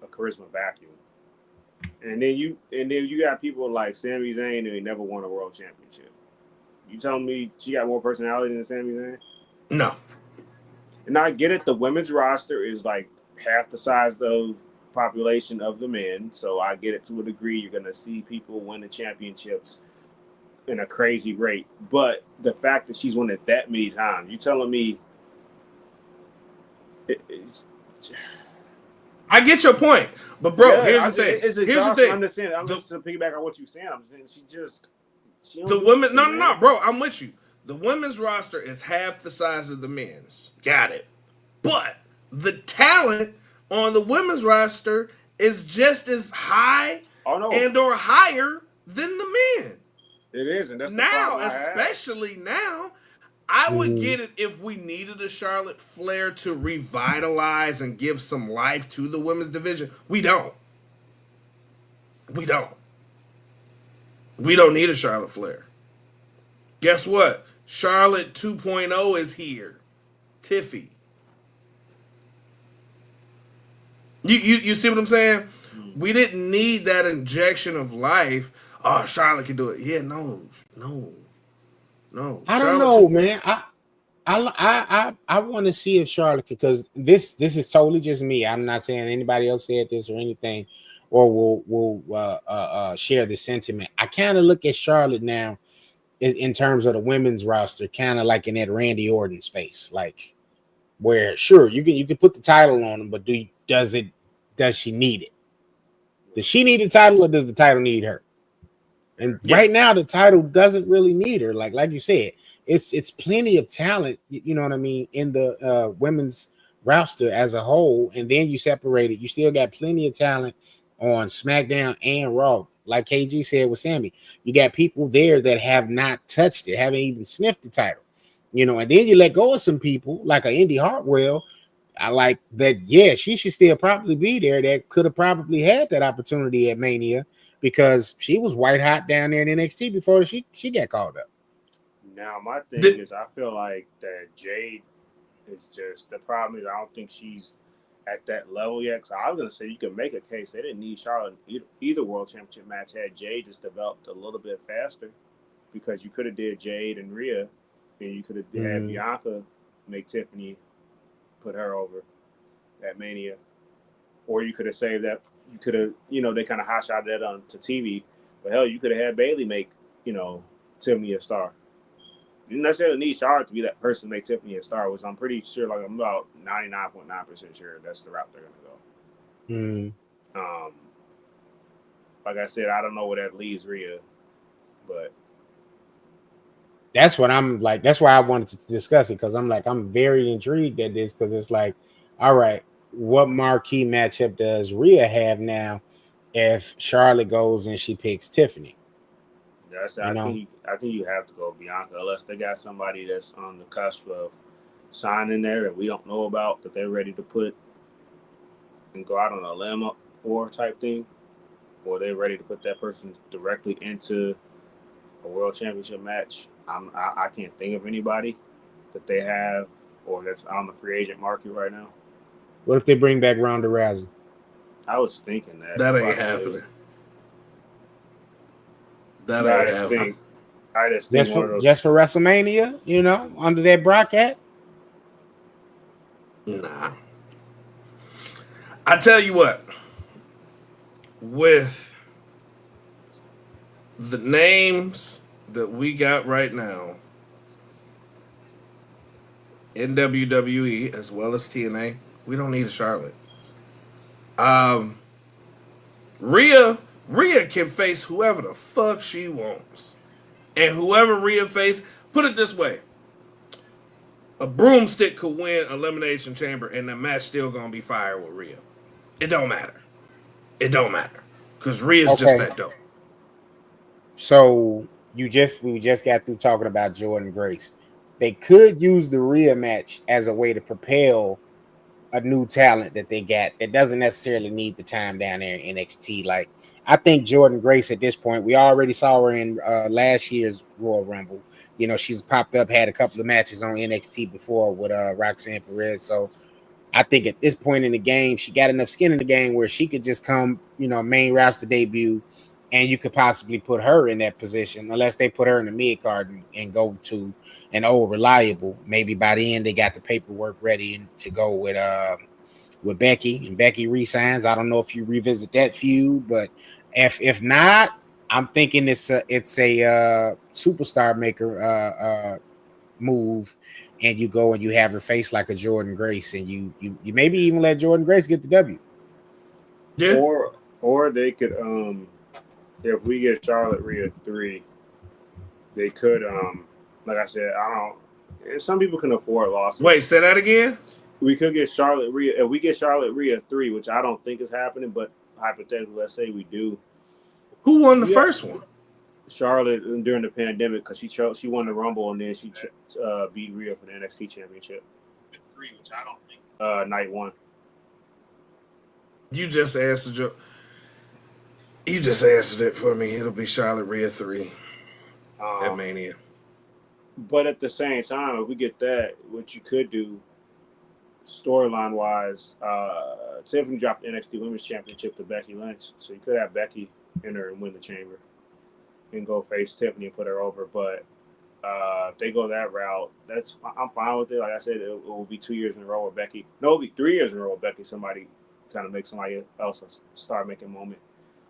charisma vacuum. And then you got people like Sami Zayn who never won a world championship. You telling me she got more personality than Sami Zayn? No. And I get it. The women's roster is like half the size of population of the men, so I get it to a degree. You're gonna see people win the championships in a crazy rate, but the fact that she's won it that many times, you telling me it's I get your point. But bro, yeah, here's the thing. it's Here's the exhausting. thing. I'm just saying. I'm The just to piggyback on what you're saying. I'm saying she don't the do women nothing, no no man. no, bro, I'm with you. The women's roster is half the size of the men's. Got it. But the talent on the women's roster is just as high Oh no, and or higher than the men. it is, and that's the Now, problem I have. especially now, I would Hmm. get it if we needed a Charlotte Flair to revitalize and give some life to the women's division. We don't. We don't. We don't need a Charlotte Flair. Guess what? Charlotte 2.0 is here. Tiffy. You see what I'm saying? Hmm. We didn't need that injection of life. Oh, Charlotte can do it. Yeah, no. I don't Charlotte know, 2.0. man. I want to see if Charlotte, because this is totally just me. I'm not saying anybody else said this or anything, or will share the sentiment. I kind of look at Charlotte now in terms of the women's roster, kind of like in that Randy Orton space, like where sure you can put the title on them, but does she need it? Does she need the title, or does the title need her? And Fair. Yeah. right now, the title doesn't really need her. Like you said, it's plenty of talent. You know what I mean, in the women's roster as a whole. And then you separate it. You still got plenty of talent on SmackDown and Raw. Like KG said with Sammy, you got people there that have not touched it, haven't even sniffed the title. And then you let go of some people like a Indy Hartwell. I like that. Yeah, she should still probably be there. That could have probably had that opportunity at Mania because she was white hot down there in NXT before she got called up. Now my thing Did, is, I feel like that Jade is just the problem is I don't think she's at that level yet. Cause I was gonna say you can make a case they didn't need Charlotte in either world championship match had Jade just developed a little bit faster because you could have did Jade and Rhea, and you could have had Mm-hmm. Bianca make Tiffany put her over at Mania, or you could have saved that. You could have they kind of hot shot that on to TV, but hell, you could have had Bailey make Tiffany a star. You don't necessarily need Charlotte to be that person to make Tiffany a star, which I'm pretty sure, like I'm about 99.9% sure that's the route they're gonna Mm-hmm. go. Like I said, I don't know where that leaves Rhea, but That's what I'm like. That's why I wanted to discuss it because I'm very intrigued at this because it's like, all right, what marquee matchup does Rhea have now if Charlotte goes and she picks Tiffany? that's You I know, think I think you have to go Bianca unless they got somebody that's on the cusp of signing there that we don't know about that they're ready to put and go out on a limb up for type thing, or they're ready to put that person directly into a world championship match. I can't think of anybody that they have or that's on the free agent market right now. what if they bring back Ronda Rousey I was thinking that that ain't possibility. happening. That But ain't happening. I just think one of just those. for WrestleMania? Under that Brock hat. Nah. I tell you what, with the names that we got right now in WWE as well as TNA, we don't need a Charlotte. Um, Rhea can face whoever the fuck she wants. And whoever Rhea face, put it this way. A broomstick could win Elimination Chamber and the match still gonna be fire with Rhea. It don't matter. It don't matter. Cause Rhea's just Okay. that dope. So we just got through talking about Jordan Grace. They could use the Rhea match as a way to propel a new talent that they got that doesn't necessarily need the time down there in NXT. Like I think Jordan Grace at this point, we already saw her in last year's Royal Rumble. You know, she's popped up, had a couple of matches on NXT before with Roxanne Perez. So I think at this point in the game, she got enough skin in the game where she could just come, you know, main roster debut, and you could possibly put her in that position, unless they put her in the mid card and go to an old reliable. Maybe by the end they got the paperwork ready to go with Becky, and Becky resigns. I don't know if you revisit that feud, but if not, I'm thinking it's a superstar maker move, and you go and you have her face like a Jordan Grace, and you maybe even let Jordan Grace get the W. Yeah. Or they could if we get Charlotte Rhea 3, they could like I said, I don't, some people can afford losses. Wait, say that again? We could get Charlotte Rhea, if we get Charlotte Rhea 3, which I don't think is happening, but hypothetically, let's say we do. Who won the first one? Charlotte during the pandemic, because she won the Rumble and then she beat Rhea for the NXT Championship. 3, which I don't think. Night 1. You just answered it for me. It'll be Charlotte Rhea 3 at Mania. But at the same time, if we get that, what you could do storyline wise, Tiffany dropped the NXT Women's Championship to Becky Lynch, so you could have Becky enter and win the chamber and go face Tiffany and put her over. But if they go that route, I'm fine with it. Like I said, it will be 2 years in a row with Becky. No, it'll be 3 years in a row with Becky. Somebody kind of make somebody else a star-making moment.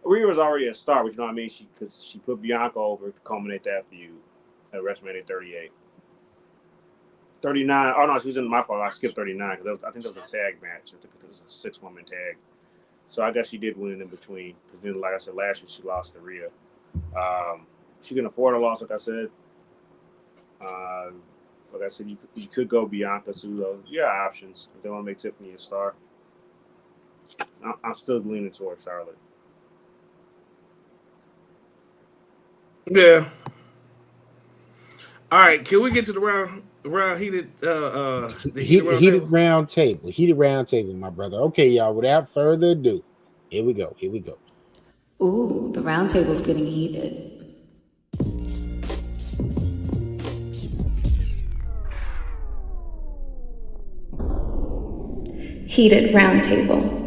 Rhea was already a star, but you know what I mean? Because she put Bianca over to culminate that feud at WrestleMania 38. 39. Oh, no, she was in my fault. I skipped 39 because I think that was a tag match. I think it was a 6-woman tag. So I guess she did win in between. Because then, like I said, last year she lost to Rhea. She can afford a loss, like I said. Like I said, you could go Bianca, Sudo. You got options if they want to make Tiffany a star. I'm still leaning towards Charlotte. Yeah. All right, can we get to the round heated heated round table? Heated round table, my brother. Okay, y'all. Without further ado, here we go. Ooh, the round table's getting heated. Heated round table.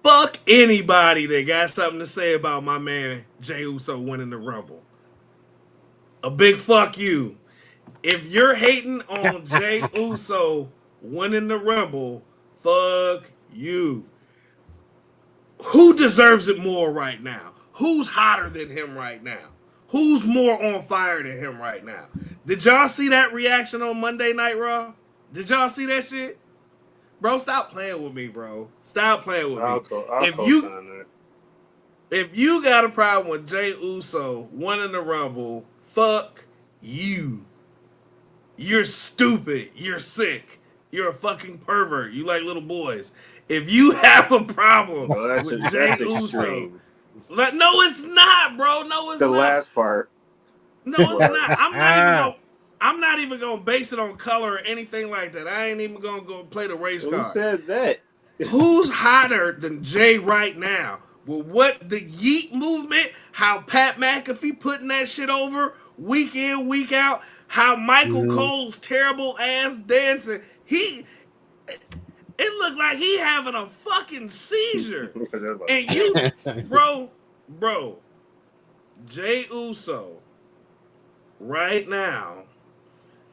Fuck anybody that got something to say about my man Jey Uso winning the Rumble. A big fuck you. If you're hating on Jey Uso winning the Rumble, fuck you. Who deserves it more right now? Who's hotter than him right now? Who's more on fire than him right now? Did y'all see that reaction on Monday Night Raw? Did y'all see that shit? Bro, stop playing with me, bro. Stop playing with me. If you got a problem with Jey Uso winning the Rumble, fuck you. You're stupid. You're sick. You're a fucking pervert. You like little boys. If you have a problem with Jey Uso, no, it's not, bro. No, it's not. The last part. No, it's not. I'm not even gonna base it on color or anything like that. I ain't even gonna go play the race card. Who said that? Who's hotter than Jay right now? Well, what the Yeet movement? How Pat McAfee putting that shit over week in, week out? How Michael Cole's terrible ass dancing? It looked like he having a fucking seizure. And you, bro, Jey Uso right now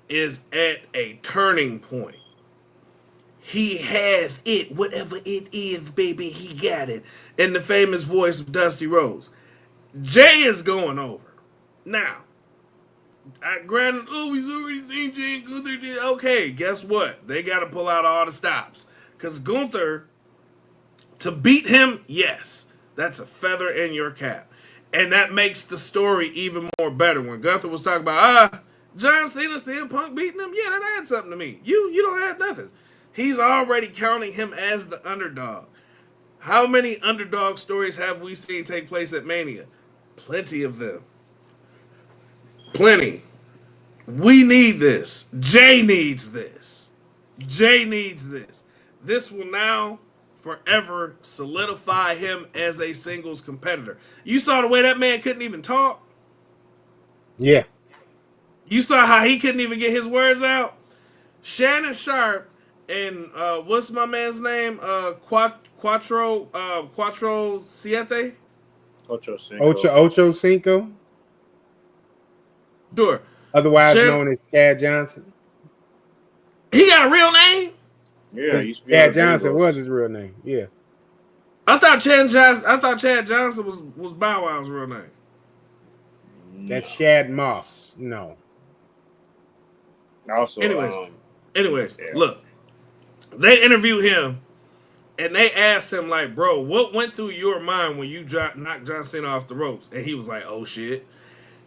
is at a turning point. He has it, whatever it is, baby, he got it. In the famous voice of Dusty Rhodes. Jay is going over. Now, granted, we've already seen Jay and Gunther. Okay, guess what? They got to pull out all the stops. Because Gunther To beat him, yes, that's a feather in your cap. And that makes the story even more better. When Gunther was talking about, John Cena, CM Punk beating him, yeah, that adds something to me. You don't have nothing. He's already counting him as the underdog. How many underdog stories have we seen take place at Mania? Plenty of them. Plenty. We need this. Jay needs this. Jay needs this. This will now forever solidify him as a singles competitor. You saw the way that man couldn't even talk. Yeah. You saw how he couldn't even get his words out. Shannon Sharp and what's my man's name? Quattro Siete. Ocho Cinco. Ocho Cinco, Sure. otherwise Shannon, known as Chad Johnson. he got a real name. Yeah, he used to be on Chad the Johnson was Bengals. his real name. Yeah. I thought Chad Johnson was Bow Wow's real name. That's No. Shad Moss. No. Also, Anyways, yeah. look, they interviewed him and they asked him like, bro, what went through your mind when you knocked John Cena off the ropes? And he was like, oh shit.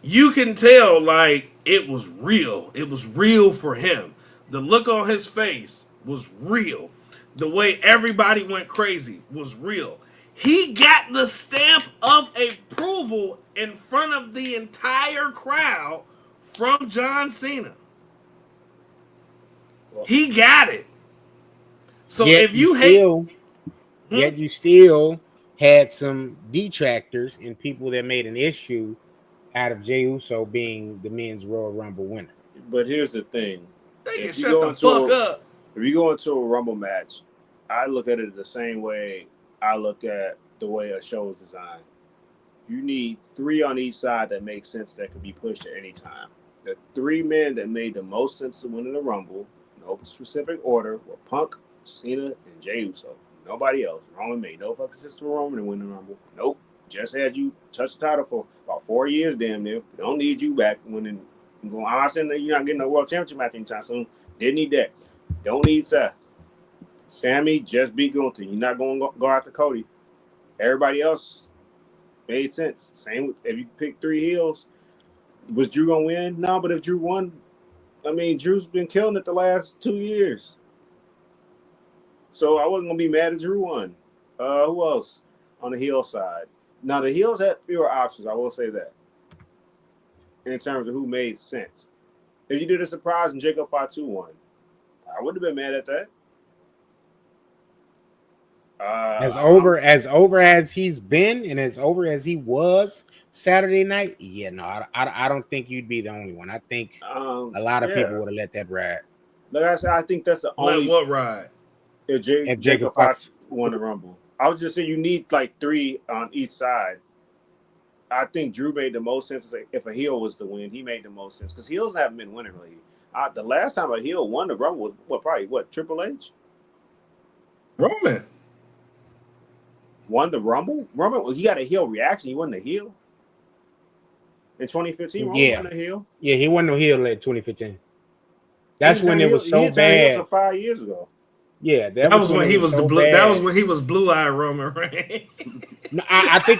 You can tell like it was real. It was real for him. The look on his face was real. The way everybody went crazy was real. He got the stamp of approval in front of the entire crowd from John Cena. He got it. So Yet if you hate, you still had some detractors and people that made an issue out of Jey Uso being the men's Royal Rumble winner. But here's the thing: they can if you shut go the into fuck a, up. if you go into a Rumble match, I look at it the same way I look at the way a show is designed. You need 3 on each side that make sense that could be pushed at any time. The 3 men that made the most sense to win in the Rumble, no specific order, were Punk, Cena, and Jey Uso. Nobody else. Roman made no fucking sense for Roman to win the Rumble. Nope. Just had you touch the title for about 4 years, damn near. Don't need you back winning. I'm not saying that you're not getting a world championship match anytime soon. Didn't need that. Don't need Seth. Sammy just beat Gunther. You're not going to go after Cody. Everybody else made sense. Same with if you pick 3 heels. Was Drew going to win? No, but if Drew won, I mean, Drew's been killing it the last 2 years. So I wasn't going to be mad at Drew won. Who else on the heel side? Now, the heels had fewer options, I will say that, in terms of who made sense. If you did a surprise and Jacob Fatu won, I wouldn't have been mad at that. As over as he's been and as over as he was Saturday night, yeah, no, I don't think you'd be the only one. I think a lot of people would have let that ride. Like I said, I think that's the only. Let what ride? If Jacob Fox won the Rumble, I was just saying you need like 3 on each side. I think Drew made the most sense. If a heel was to win, he made the most sense because heels haven't been winning really. The last time a heel won the Rumble was probably Triple H? Roman won the Rumble? Roman, well, he got a heel reaction. He wasn't a heel. In 2015, Roman wasn't a heel. Yeah, he wasn't no heel in 2015. That's when it was so bad. 5 years ago. Yeah, that was when he was the blue. That was when he was blue-eyed Roman Reigns. No, I think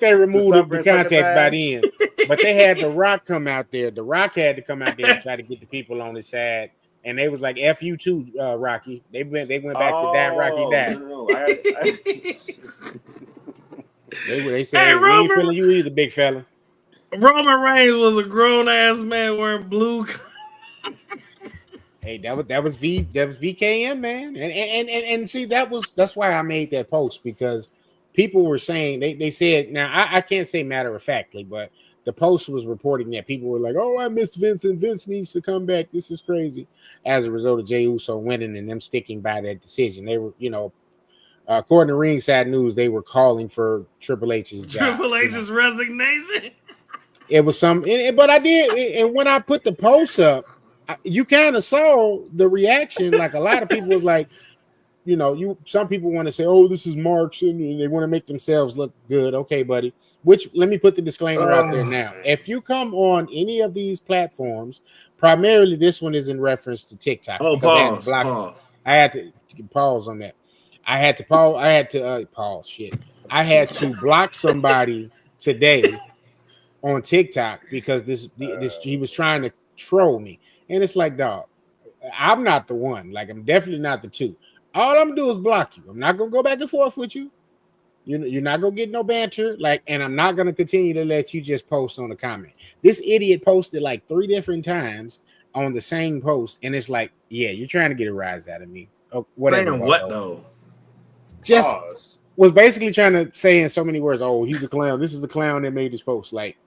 they removed the contacts by then. But they had The Rock come out there. The Rock had to come out there and try to get the people on his side. And they was like, "F you too, Rocky." They went back to that Rocky died. No. They said, hey, "We ain't feeling you either, big fella." Roman Reigns was a grown ass man wearing blue. Hey, that was VKM, man, and see that's why I made that post because people were saying they said now I can't say matter of factly, but the post was reporting that people were like, "Oh, I miss Vince and Vince needs to come back. This is crazy." As a result of Jey Uso winning and them sticking by that decision, they were, according to Ringside News, they were calling for Triple H's job. Triple H's resignation. It was but I did, and when I put the post up, you kind of saw the reaction. Like a lot of people was like, some people want to say, "Oh, this is Marks," and they want to make themselves look good. Okay, buddy. Which let me put the disclaimer out there now. If you come on any of these platforms, primarily this one is in reference to TikTok. Oh, pause. I had to pause on that. I had to pause. I had to pause. Shit. I had to block somebody today on TikTok because this he was trying to troll me, and it's like, dog, I'm not the one. Like, I'm definitely not the two. All I'm gonna do is block you. I'm not gonna go back and forth with you. You're not gonna get no banter. Like, and I'm not gonna continue to let you just post on the comment. This idiot posted like 3 different times on the same post, and it's like, yeah, you're trying to get a rise out of me. Oh, whatever, Saying what bucko. though? Just Pause. was basically trying to say in so many words, oh, he's a clown. This is the clown that made this post. Like,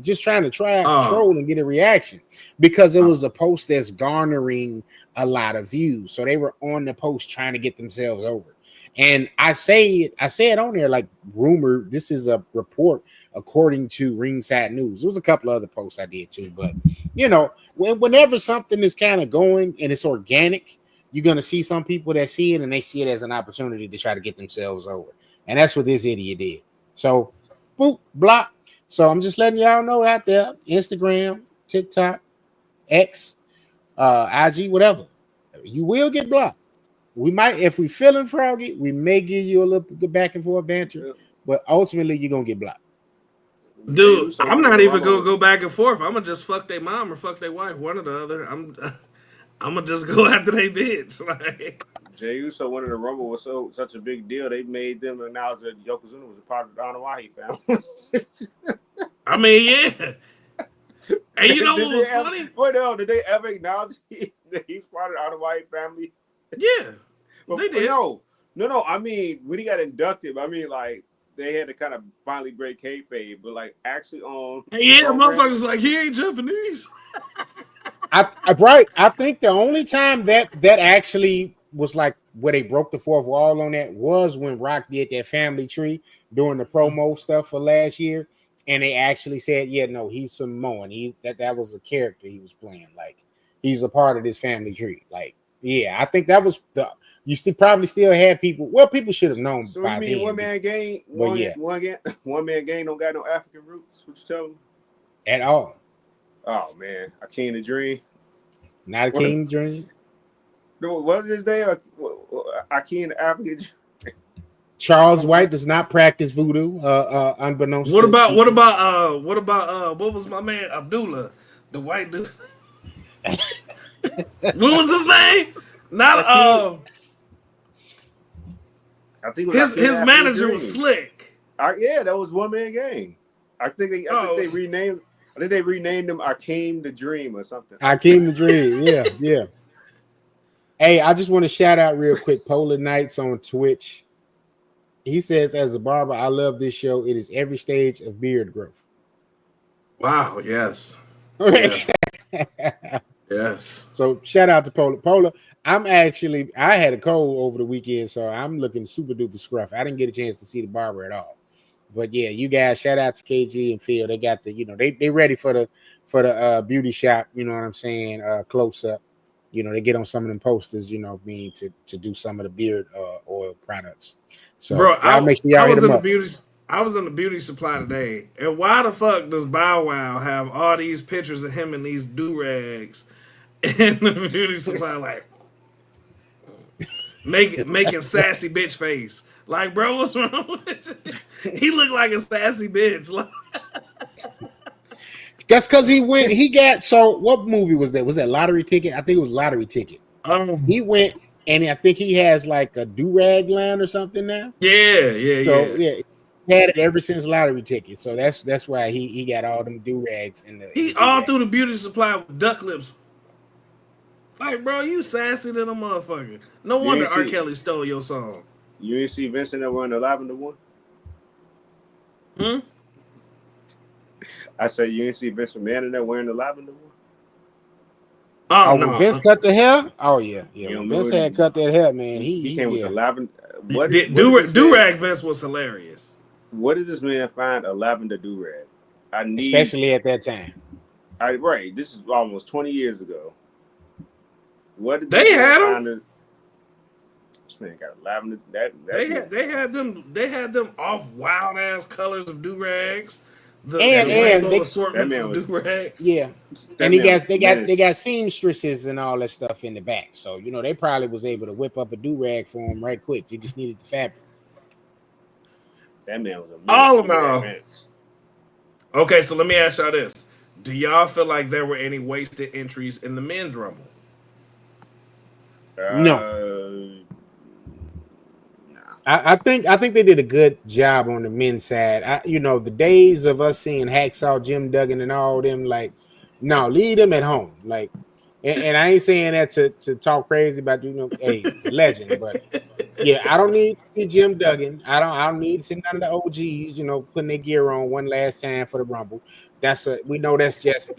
just trying to troll and get a reaction because it was a post that's garnering a lot of views. So they were on the post trying to get themselves over. And I say it on there like rumor. This is a report according to Ringside News. There was a couple other posts I did too, but whenever something is kind of going and it's organic, you're gonna see some people that see it and they see it as an opportunity to try to get themselves over. And that's what this idiot did. So, boop, block. So I'm just letting y'all know out there, Instagram, TikTok, X, IG, whatever. You will get blocked. We might, if we feeling froggy, we may give you a little back and forth banter, but ultimately you're gonna get blocked. Dude, I'm not even gonna go back and forth. I'm gonna just fuck their mom or fuck their wife, one or the other. I'm gonna just go after they bitch. Like, Jey Uso winning the Rumble was such a big deal. They made them announce that Yokozuna was a part of the Anoa'i family. I mean, yeah. And you know what was funny? Wait, no, did they ever acknowledge that he's part of the Anoa'i family? Yeah, but, they did. No. I mean, when he got inducted, I mean, like, they had to kind of finally break kayfabe, but like actually on motherfuckers like he ain't Japanese. I think the only time that actually was like where they broke the fourth wall on that was when Rock did that family tree doing the promo stuff for last year, and they actually said, yeah, no, he's Samoan. That was a character he was playing. Like, he's a part of this family tree. Like, yeah, I think that was you probably still had people. Well, people should have known. So you mean one man gang? One man gang don't got no African roots? What you tell them? At all. Oh man, Akeem the Dream. Not Akeem the Dream. No, what was his name? Akeem the African. Charles White does not practice voodoo. Unbeknownst. What about what was my man Abdullah, the white dude? What was his name? Not I think it was his manager was Slick. Yeah, that was one man gang. I think they renamed. I think they renamed him Akeem the Dream or something. Akeem the Dream, yeah. Hey, I just want to shout out real quick Polar Nights on Twitch. He says, as a barber, I love this show. It is every stage of beard growth. Wow, yes. Yes. So shout out to Polar. Polar, I had a cold over the weekend, so I'm looking super duper scruff. I didn't get a chance to see the barber at all. But yeah, you guys, shout out to KG and Phil. They got the, they ready for the beauty shop, you know what I'm saying, close up. They get on some of them posters, to do some of the beard oil products. So, bro, I was in the beauty supply today, and why the fuck does Bow Wow have all these pictures of him in these do-rags in the beauty supply, like making sassy bitch face? Like, bro, what's wrong with you? He looked like a sassy bitch. That's because he got, so what movie was that? Was that Lottery Ticket? I think it was Lottery Ticket. He went, and I think he has like a do-rag line or something now. Yeah. He had it ever since Lottery Ticket. So that's why he got all them do-rags in the. He all through the beauty supply with duck lips. Like, bro, you sassy than a motherfucker. No wonder R. Kelly stole your song. You ain't see Vincent that wearing the lavender one? I said you ain't see Vincent Manning that wearing the lavender one? Oh no. When Vince cut the hair? Oh yeah. When Vince had cut that hair, man. He came with the lavender. Do-rag Vince was hilarious. What did this man find a lavender do-rag? Especially at that time. Right. This is almost 20 years ago. What did they had him? This man got a lavender. They had them off wild ass colors of do-rags. the and rainbow they That assortments man of was do rags. yeah, that and he man got was they got they menace. got seamstresses and all that stuff in the back. So they probably was able to whip up a do rag for him right quick. They just needed the fabric. That man was a menace All in in do rag all, pants. okay. So let me ask y'all this: do y'all feel like there were any wasted entries in the men's rumble? No, Nah. I think they did a good job on the men's side. The days of us seeing Hacksaw, Jim Duggan, and all them, like, no, leave them at home. Like, and I ain't saying that to talk crazy about hey, the legend, but yeah, I don't need to see Jim Duggan. I don't need to see none of the OGs, putting their gear on one last time for the Rumble. We know that's just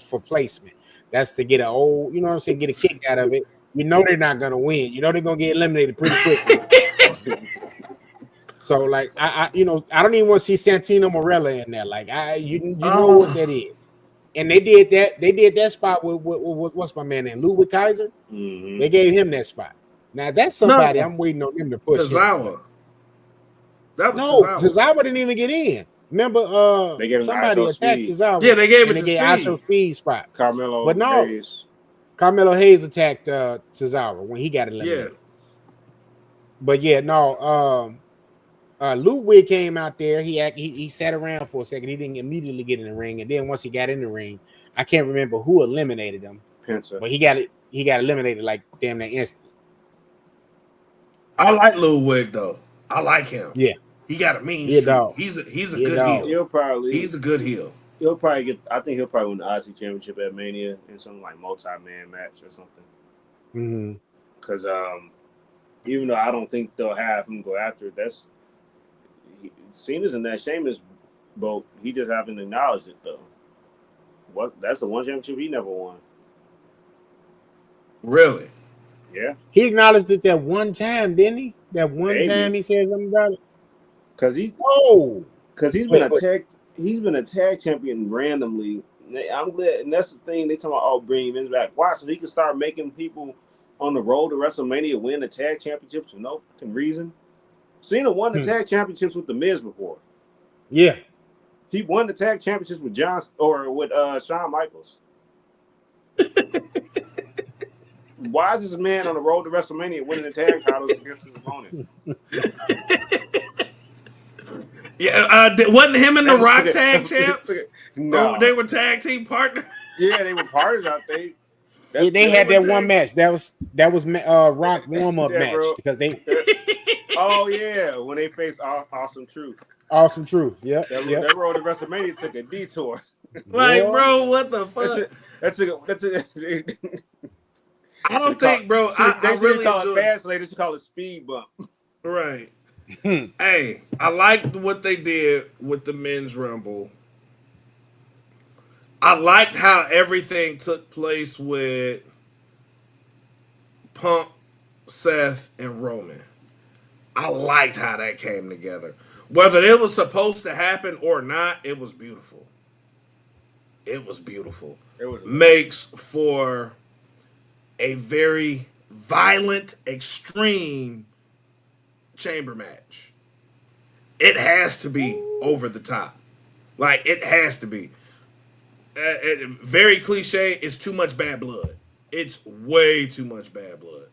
for placement. That's to get a old, what I'm saying, get a kick out of it. They're not gonna win. They're gonna get eliminated pretty quickly. So like I don't even want to see Santino Morella in there. Like you know what that is. And they did that. They did that spot with what's my man name? Ludwig Kaiser. Mm-hmm. They gave him that spot. Now that's somebody No, I'm waiting on them to push him. But Tazawa. That was no, Tazawa. Tozawa didn't even get in. Remember, They gave him the somebody ISO attacked speed. Yeah, Tozawa they gave and it they to gave ISO Speed. speed spot. But Carmelo no, Hayes. Carmelo Hayes attacked Tozawa when he got Yeah, eliminated. But yeah, no, Ludwig came out there. He sat around for a second. He didn't immediately get in the ring, and then once he got in the ring, I can't remember who eliminated him, Penta. but he got eliminated like damn near instantly. I like Lil Wig though. I like him. Yeah, He got a mean he a streak. dog. He's a He a good dog. heel. He'll probably He's a good heel. he'll probably get. I think he'll probably win the IC championship at Mania in some like multi-man match or something. Mm-hmm. Because even though I don't think they'll have him go after it, Cena's in that Sheamus boat. He just haven't acknowledged it though. What? That's the one championship he never won. Really. Yeah, He acknowledged it that one time, didn't he? That one time maybe he said something about it. because he Oh, because wait. he's been a tag champion randomly. I'm glad, and that's the thing they talking about. Oh, bring him back. Why? So he can start making people on the road to WrestleMania win the tag championships for no fucking reason. Cena won the tag championships with the Miz before. Yeah, He won the tag championships with Shawn Michaels. Why is this man on the road to WrestleMania winning the tag titles against his opponent? Yeah, wasn't him and The Rock tag champs? No. Oh, they were tag team partners. Yeah, they were partners, I think. yeah. They had that one match. That was Rock warm up Yeah, match bro. because they Oh yeah, when they faced Awesome Truth. awesome truth. Yep. That road to WrestleMania took a detour. Like, Boy. bro, what the fuck? I don't think, bro. I They should really call it enjoy. fast lane. They should call it speed bump. Right. Hey, I liked what they did with the men's rumble. I liked how everything took place with Punk, Seth, and Roman. I liked how that came together. Whether it was supposed to happen or not, it was beautiful. It was beautiful. It was Makes for a very violent, extreme chamber match. It has to be over the top. Like, it has to be. Very cliche. It's too much bad blood. It's way too much bad blood.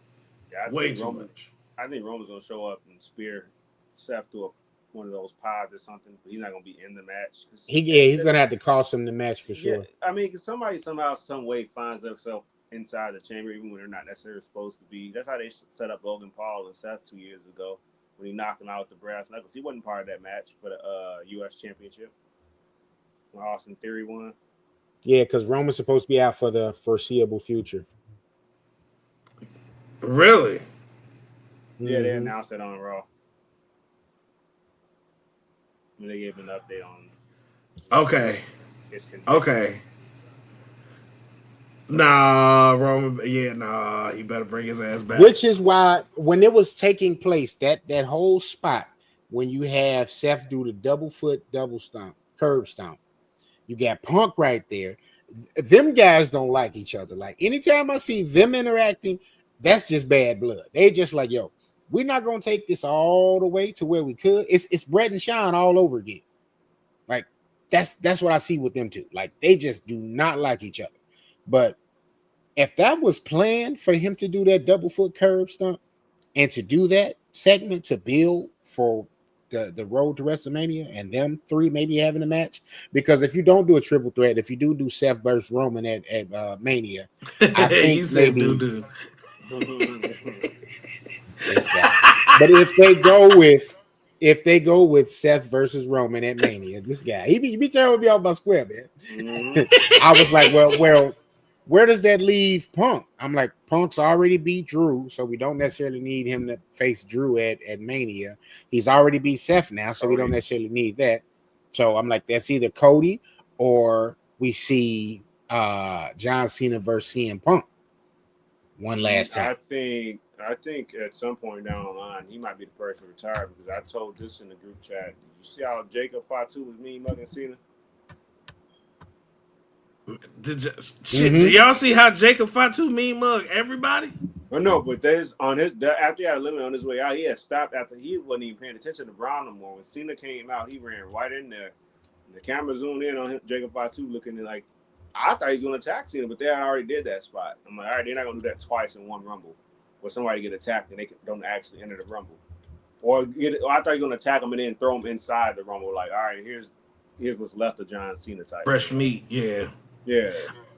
Yeah, Way too much. I think Roman's gonna show up and spear Seth to one of those pods or something, but he's not gonna be in the match. He's gonna have to cost him the match for Yeah, sure. I mean, cause somebody somehow, some way finds themselves inside the chamber, even when they're not necessarily supposed to be. That's how they set up Logan Paul and Seth 2 years ago when he knocked him out with the brass knuckles. He wasn't part of that match for the U.S. Championship when Austin Theory won. Yeah, because Roman's supposed to be out for the foreseeable future. Really? Yeah, they Mhm. announced that on Raw. When they gave an update on Okay. his condition. Okay. Nah, Roman. Yeah, nah. He better bring his ass back. Which is why when it was taking place, that whole spot when you have Seth do the double foot double stomp, curb stomp, you got Punk right there. Them guys don't like each other. Like anytime I see them interacting, that's just bad blood. They just like, yo, we're not gonna take this all the way to where we could. It's Brett and Sean all over again. Like That's what I see with them two. Like they just do not like each other. But if that was planned for him to do that double foot curb stump and to do that segment to build for the road to WrestleMania and them three maybe having a match, because if you don't do a triple threat, if you do Seth versus Roman at Mania, I You think said doo maybe doo. this guy. But if they go with Seth versus Roman at Mania, this guy he be telling me off my square, man. I was like, well, where does that leave Punk? I'm like, Punk's already beat Drew, so we don't necessarily need him to face Drew at Mania. He's already beat Seth now, so we don't necessarily need that. So I'm like, that's either Cody or we see John Cena versus CM Punk one last time. I think at some point down the line he might be the person to retire because I told this in the group chat. You see how Jacob Fatu was mean mugging Cena? Did y'all see how Jacob Fatu mean mug everybody? Well, no, but there's on his after he had a limit on his way out, he had stopped after he wasn't even paying attention to Brown no more. When Cena came out, he ran right in there. The camera zoomed in on him, Jacob Fatu looking like I thought he was going to attack Cena, but they had already did that spot. I'm like, all right, they're not going to do that twice in one Rumble, where somebody get attacked and they don't actually enter the Rumble, or I thought you were going to attack him and then throw him inside the Rumble. Like, all right, here's what's left of John Cena type. Fresh meat, yeah. Yeah.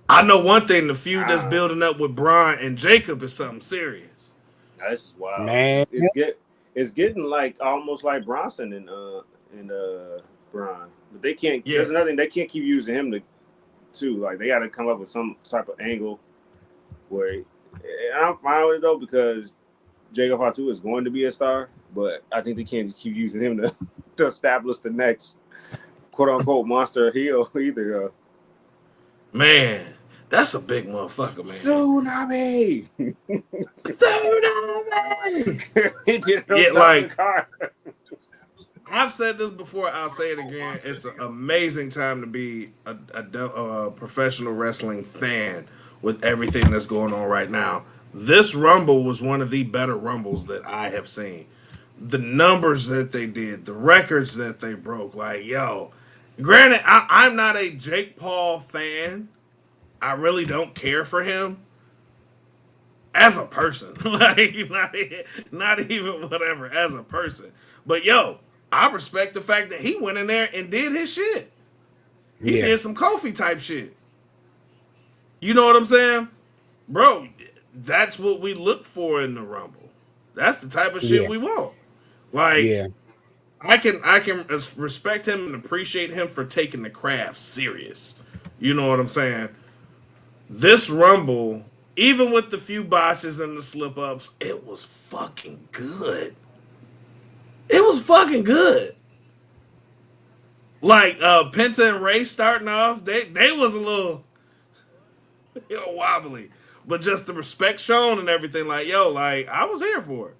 I know one thing: the feud that's building up with Braun and Jacob is something serious. That's wild, man. It's getting like almost like Bronson and Braun, but they can't. Yeah. There's another thing, they can't keep using him too. Like they got to come up with some type of angle where, and I'm fine with it though because Jacob Fatu is going to be a star, but I think they can't keep using him to establish the next quote unquote monster heel either. Man, that's a big motherfucker, man. Tsunami. Yeah, like I've said this before, I'll say it again. It's an amazing time to be a professional wrestling fan with everything that's going on right now. This Rumble was one of the better Rumbles that I have seen. The numbers that they did, the records that they broke, like, yo. Granted, I'm not a Jake Paul fan. I really don't care for him as a person. Like, not even whatever, as a person. But, yo, I respect the fact that he went in there and did his shit. He did some Kofi type shit. You know what I'm saying? Bro, that's what we look for in the Rumble. That's the type of shit we want. Like, I can respect him and appreciate him for taking the craft serious. You know what I'm saying? This Rumble, even with the few botches and the slip-ups, it was fucking good. It was fucking good. Like, Penta and Ray starting off, they was a little wobbly. But just the respect shown and everything, like, yo, like, I was here for it.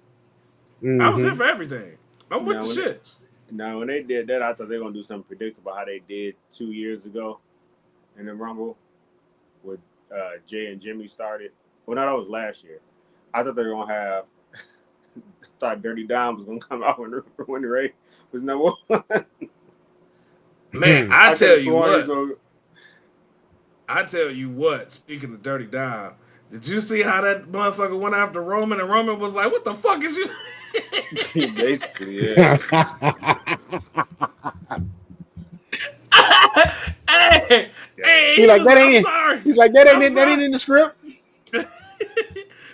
I was here for everything. I'm with the shits. Now, when they did that, I thought they were going to do something predictable, how they did 2 years ago in the Rumble with Jay and Jimmy started. Well, no, that was last year. I thought they were going to have I thought Dirty Dom was going to come out when Ray was number one. Man, I tell you what, speaking of Dirty Dom, did you see how that motherfucker went after Roman and Roman was like, what the fuck is you? Basically, yeah. Hey, he's like, that ain't. Sorry. He's like, that ain't in the script. That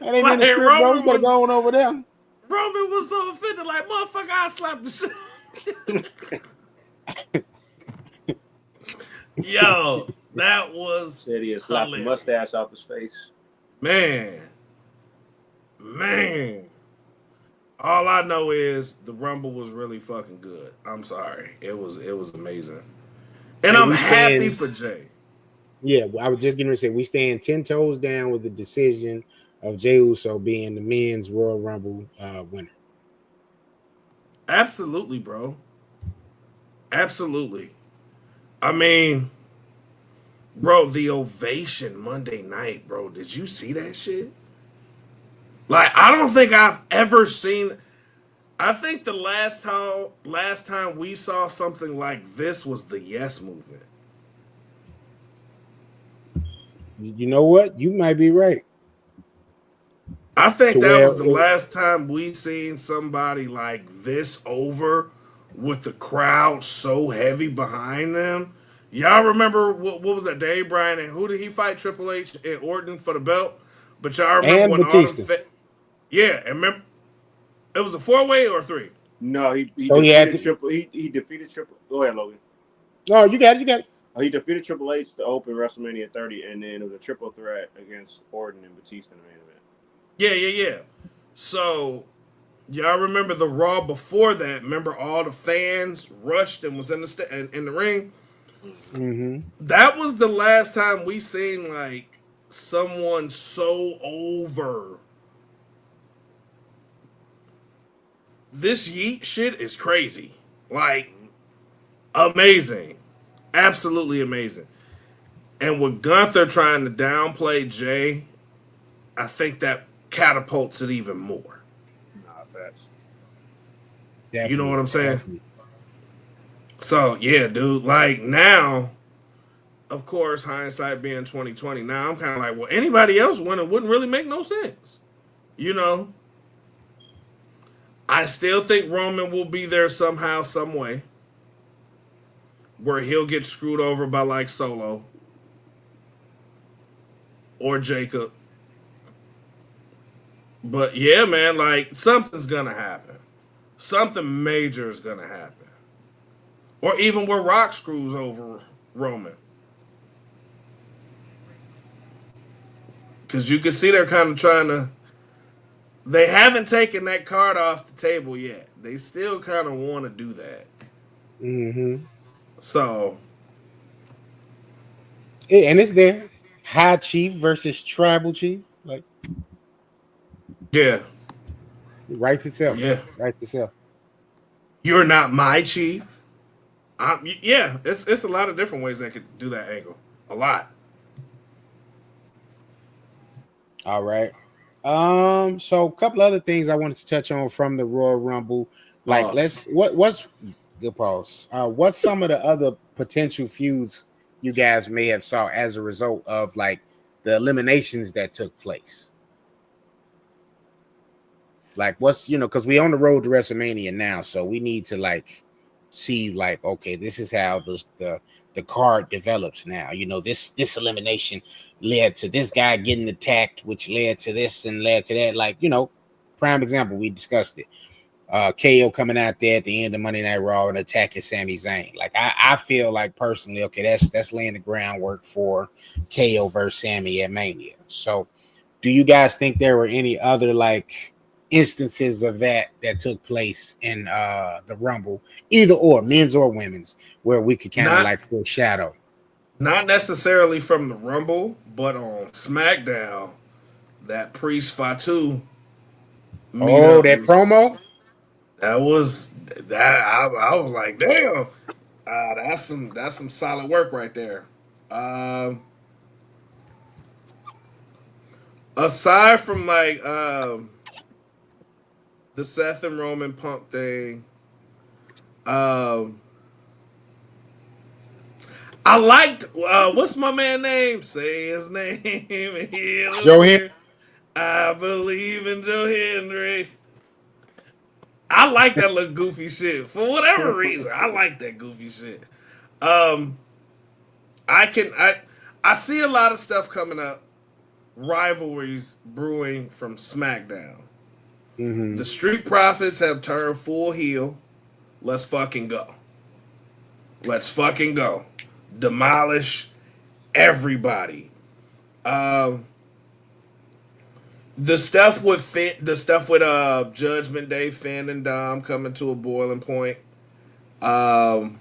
ain't in the script, bro. You better go on over there. Roman was so offended, like, motherfucker, I slapped the shit. Yo, that was said he had slapped the mustache off his face. Man. All I know is the Rumble was really fucking good. I'm sorry. It was amazing. And I'm happy for Jay. Yeah, I was just getting ready to say we stand 10 toes down with the decision of Jey Uso being the men's Royal Rumble winner. Absolutely, bro. Absolutely. I mean, bro, the ovation Monday night, bro. Did you see that shit? Like, I don't think I've ever seen. I think the last time we saw something like this was the Yes movement. You know what? You might be right. I To think that where was the last time we seen somebody like this over with the crowd so heavy behind them. Y'all remember what was that? Dave Bryan and who did he fight? Triple H and Orton for the belt. But y'all remember and when all them? Batista. Yeah, and remember it was a 4-way or three. No, he So he had defeated to. Triple. He defeated Triple. Go ahead, Logan. No, you got it. You got it. He defeated Triple H to open WrestleMania 30, and then it was a triple threat against Orton and Batista in the main event. Yeah, yeah, yeah. So y'all remember the Raw before that? Remember all the fans rushed and was in in the ring. Mm-hmm. That was the last time we seen like someone so over. This Yeet shit is crazy. Like amazing. Absolutely amazing. And with Gunther trying to downplay Jay, I think that catapults it even more. Nah, facts. You know what Definitely, I'm saying? definitely. So yeah, dude. Like now, of course, hindsight being 2020. Now I'm kind of like, well, anybody else winning wouldn't really make no sense. You know, I still think Roman will be there somehow, some way, where he'll get screwed over by like Solo or Jacob. But yeah, man, like something's gonna happen. Something major is gonna happen. Or even where Rock screws over Roman. Because you can see they're kind of trying to. They haven't taken that card off the table yet. They still kind of want to do that. Mm-hmm. So, And it's there. High Chief versus Tribal Chief. Like, yeah. it writes itself. Yeah. Writes itself. You're not my chief. Yeah, it's a lot of different ways they could do that angle. A lot. All right. So a couple other things I wanted to touch on from the Royal Rumble. Like, Uh, what's good pause. What's some of the other potential feuds you guys may have saw as a result of like the eliminations that took place? Like, what's because we on the road to WrestleMania now, so we need to like see like, okay, this is how the card develops now. This elimination led to this guy getting attacked, which led to this and led to that. Like, prime example, we discussed it. KO coming out there at the end of Monday Night Raw and attacking Sami Zayn. Like, I feel like personally, okay, that's laying the groundwork for KO versus Sami at Mania. So, do you guys think there were any other like instances of that took place in the Rumble, either or, men's or women's, where we could kind of not like foreshadow? not necessarily from the Rumble, but on SmackDown, that Priest Fatu Oh, meetup that was promo. that was that I was like, damn, that's some solid work right there. Um, aside from like the Seth and Roman Punk thing, um, I liked what's my man name? Say his name and he'll Joe Hen- appear. I believe in Joe Hendry. I like that little goofy shit for whatever reason. I like that goofy shit. Um, I can I see a lot of stuff coming up. Rivalries brewing from SmackDown. Mhm. The Street Profits have turned full heel. Let's fucking go. Let's fucking go. Demolish everybody. Um, the stuff with Judgment Day, Finn and Dom coming to a boiling point. Um,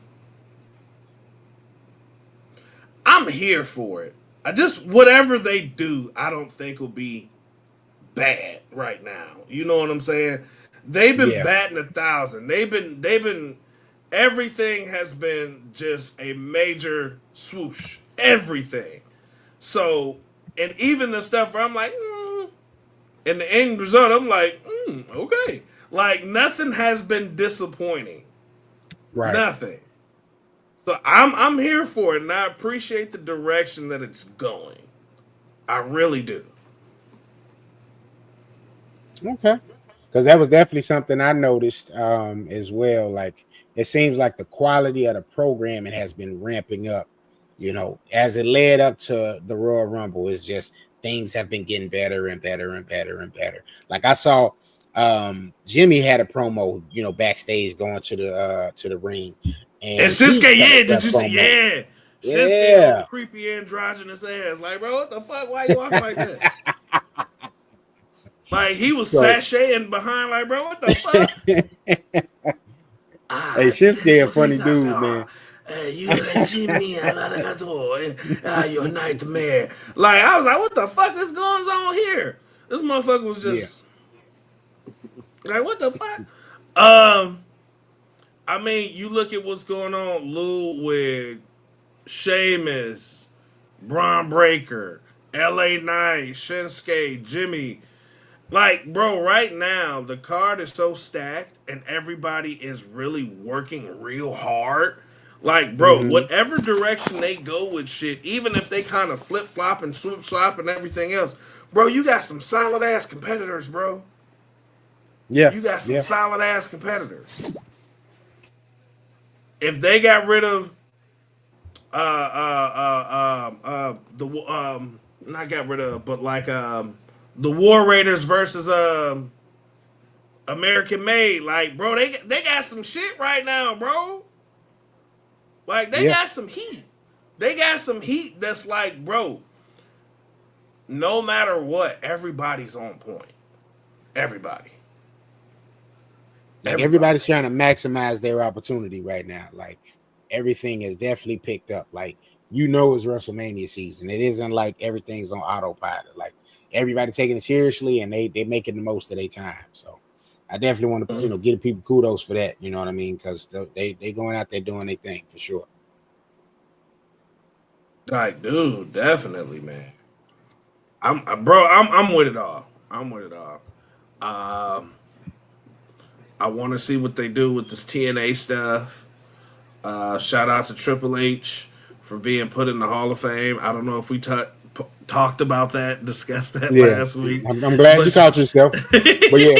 I'm here for it. I just whatever they do, I don't think will be bad right now. You know what I'm saying? They've been Yeah. batting 1,000. They've been everything has been just a major swoosh. Everything. So and even the stuff where I'm like, in the end result, I'm like, okay. Like nothing has been disappointing. Right. Nothing. So I'm here for it, and I appreciate the direction that it's going. I really do. Okay. Because that was definitely something I noticed as well. Like it seems like the quality of the programming has been ramping up. As it led up to the Royal Rumble, it's just things have been getting better and better and better and better. Like I saw Jimmy had a promo, backstage going to the ring, And and he Shinsuke, cut yeah, did that you see? promo. Yeah, Shinsuke all Yeah. creepy androgynous ass. Like, bro, what the fuck? Why you walking like that? Like he was So sashaying behind. Like, bro, what the fuck? hey, Ah, Shinsuke a funny Fujita, dude, man. you and Jimmy, your nightmare. Like, I was like, what the fuck is going on here? This motherfucker was Yeah. just like, what the fuck? Um, I mean, you look at what's going on, Ludwig, Sheamus, Braun Breaker, LA Knight, Shinsuke, Jimmy. Like, bro, right now the card is so stacked and everybody is really working real hard. Like, bro, Hmm. whatever direction they go with shit, even if they kind of flip flop and swoop swap and everything else, bro, you got some solid ass competitors, bro. Yeah. You got some Yeah. solid ass competitors. If they got rid of the not got rid of, but like the War Raiders versus American Made, like bro, they got some shit right now, bro. Like they Yeah. got some heat. They got some heat that's like, bro, no matter what, everybody's on point. Everybody. Like Everybody. everybody's trying to maximize their opportunity right now. Like everything is definitely picked up. Like it's WrestleMania season. It isn't like everything's on autopilot. Like everybody taking it seriously and they making the most of their time. So I definitely want to give people kudos for that. You know what I mean? Because they going out there doing their thing for sure. Like, dude, definitely, man. I'm with it all. I'm with it all. Um, I want to see what they do with this TNA stuff. Shout out to Triple H for being put in the Hall of Fame. I don't know if we talked about that, discussed that Yeah, last week, I'm glad you but caught yourself. But yeah,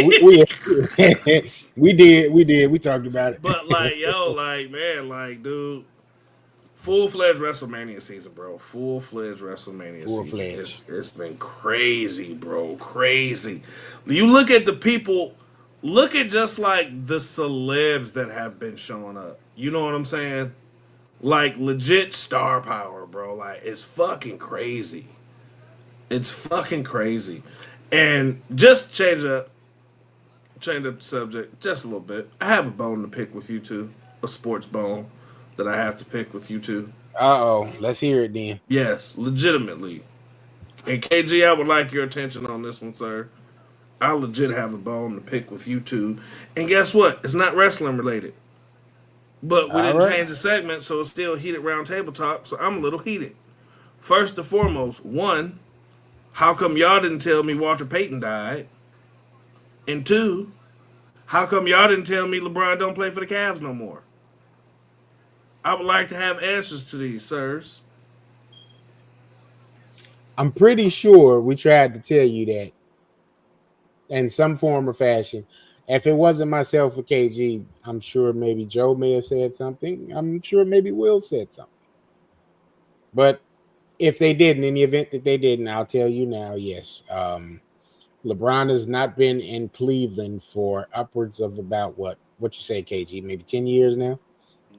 we talked about but like it. yo, like man, like dude, full fledged WrestleMania season, bro. Full fledged WrestleMania Full season. fledged. It's been crazy, bro. Crazy. You look at the people. Look at just like the celebs that have been showing up. You know what I'm saying? Like legit star power, bro. Like it's fucking crazy. It's fucking crazy. And just change up the subject just a little bit. I have a bone to pick with you two. A sports bone that I have to pick with you two. Uh-oh. Let's hear it then. Yes, legitimately. And KG, I would like your attention on this one, sir. I legit have a bone to pick with you two. And guess what? It's not wrestling related. But we All didn't right. change the segment, so it's still heated round table talk, so I'm a little heated. First and foremost, one, how come y'all didn't tell me Walter Payton died? And two, how come y'all didn't tell me LeBron don't play for the Cavs no more? I would like to have answers to these, sirs. I'm pretty sure we tried to tell you that in some form or fashion. If it wasn't myself or KG, I'm sure maybe Joe may have said something. I'm sure maybe Will said something. But if they didn't, in the event that they didn't, I'll tell you now, yes. LeBron has not been in Cleveland for upwards of about what you say, KG, maybe 10 years now?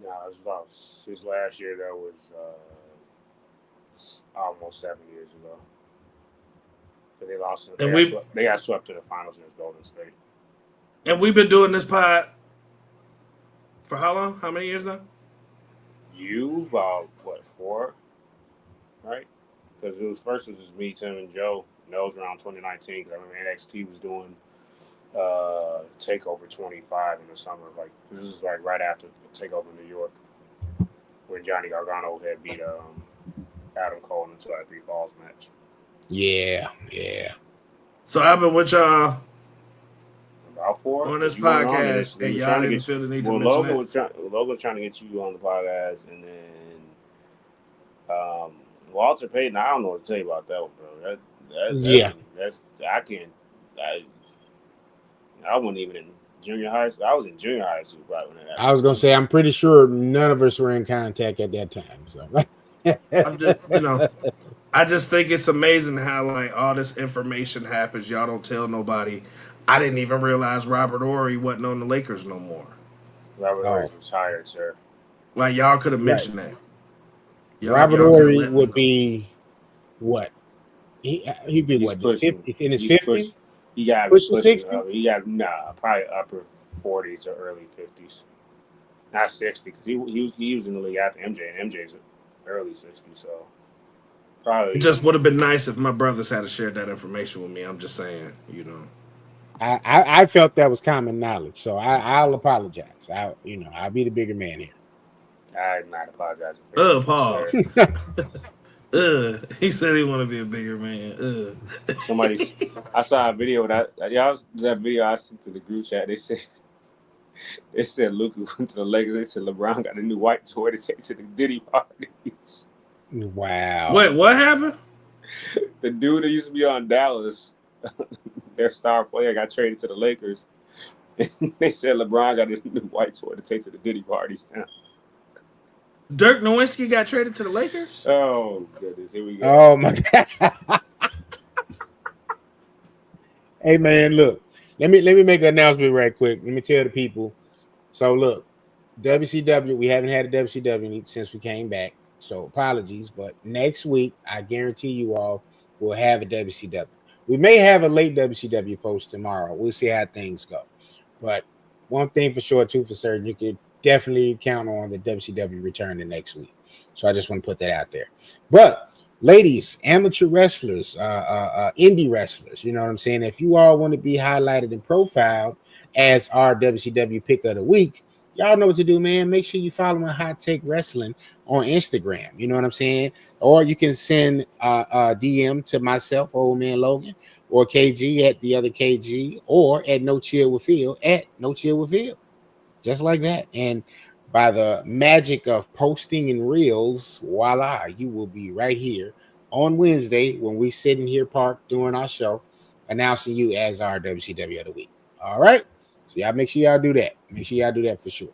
No, it's about his last year. That was almost 7 years ago. They lost. And we They got swept in the finals against Golden State. and we've been doing this pod for how long? How many years now? You about what 4, right? Because it was just me, Tim, and Joe. And that was around 2019. Because I remember NXT was doing Takeover 25 in the summer. Like this is like right after Takeover New York, when Johnny Gargano had beat Adam Cole in the 2-3 Falls match. Yeah, yeah. So I've been with y'all. I out for on because this you weren't on it. podcast, He and was y'all trying to didn't get you. feel the need to Well, mention that. Logan was trying to get you on the podcast, and then Walter Payton. I don't know what to tell you about that one, bro. Yeah, That's I can't. I wasn't even in junior high school. I was in junior high school probably when that I was happened. gonna say I'm pretty sure none of us were in contact at that time. So I'm just, I just think it's amazing how like all this information happens. Y'all don't tell nobody. I didn't even realize Robert Ory wasn't on the Lakers no more. Robert oh, Horry's retired, sir. Like y'all could have right. mentioned that. Robert Y'all could have Ory let me would know. be what? He'd be He's what? The pushing. 50 in his He's push. 50s, He got to be pushing pushing. 60. He got probably upper 40s or early 50s, not 60 because he was in the league after MJ, and MJ's early 60s, so It probably just would have been nice if my brothers had shared that information with me. I'm just saying. I felt that was common knowledge, so I'll apologize. I'll be the bigger man here. I'm not apologizing for anything, sir. Pause. He said he want to be a bigger man. Somebody's. I saw a video that video I sent to the group chat. They said Luka went to the Lakers. They said LeBron got a new white toy to take to the Diddy parties. Wow. Wait, what happened? The dude that used to be on Dallas, their star player, got traded to the Lakers. And they said LeBron got a new white toy to take to the Diddy parties now. Dirk Nowitzki got traded to the Lakers? Oh goodness, here we go. Oh my God. Hey man, look. Let me make an announcement right quick. Let me tell the people. So look, WCW, we haven't had a WCW since we came back. So apologies, but next week I guarantee you all will have a WCW. We may have a late WCW post tomorrow. We'll see how things go. But one thing for sure, two for certain, you can definitely count on the WCW return the next week. So I just want to put that out there. But ladies, amateur wrestlers, indie wrestlers, you know what I'm saying? If you all want to be highlighted and profiled as our WCW pick of the week, y'all know what to do, man. Make sure you follow Hot Take Wrestling on Instagram. You know what I'm saying? Or you can send a DM to myself, Old Man Logan, or KG at the other KG, or at No Chill with Phil at No Chill with Phil. Just like that. And by the magic of posting in reels, voila, you will be right here on Wednesday when we sit in here parked doing our show, announcing you as our WCW of the week. All right. So y'all make sure y'all do that. Make sure y'all do that for sure.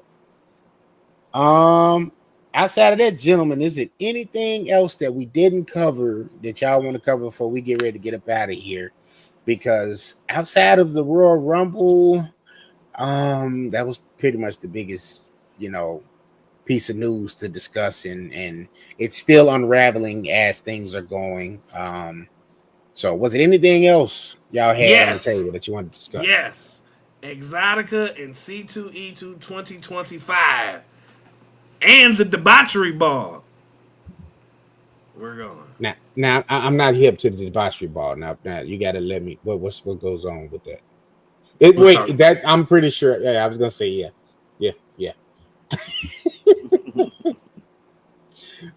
Outside of that, gentlemen, is it anything else that we didn't cover that y'all want to cover before we get ready to get up out of here? Because outside of the Royal Rumble, that was pretty much the biggest, piece of news to discuss, and it's still unraveling as things are going. So was it anything else y'all had on the Yes. table that you wanted to discuss? Yes. Exotica and C2E2 2025. And the debauchery ball. We're going. Now I'm not hip to the debauchery ball. Now you got to let me. What goes on with that? Wait, that I'm pretty sure. Yeah, I was gonna say yeah.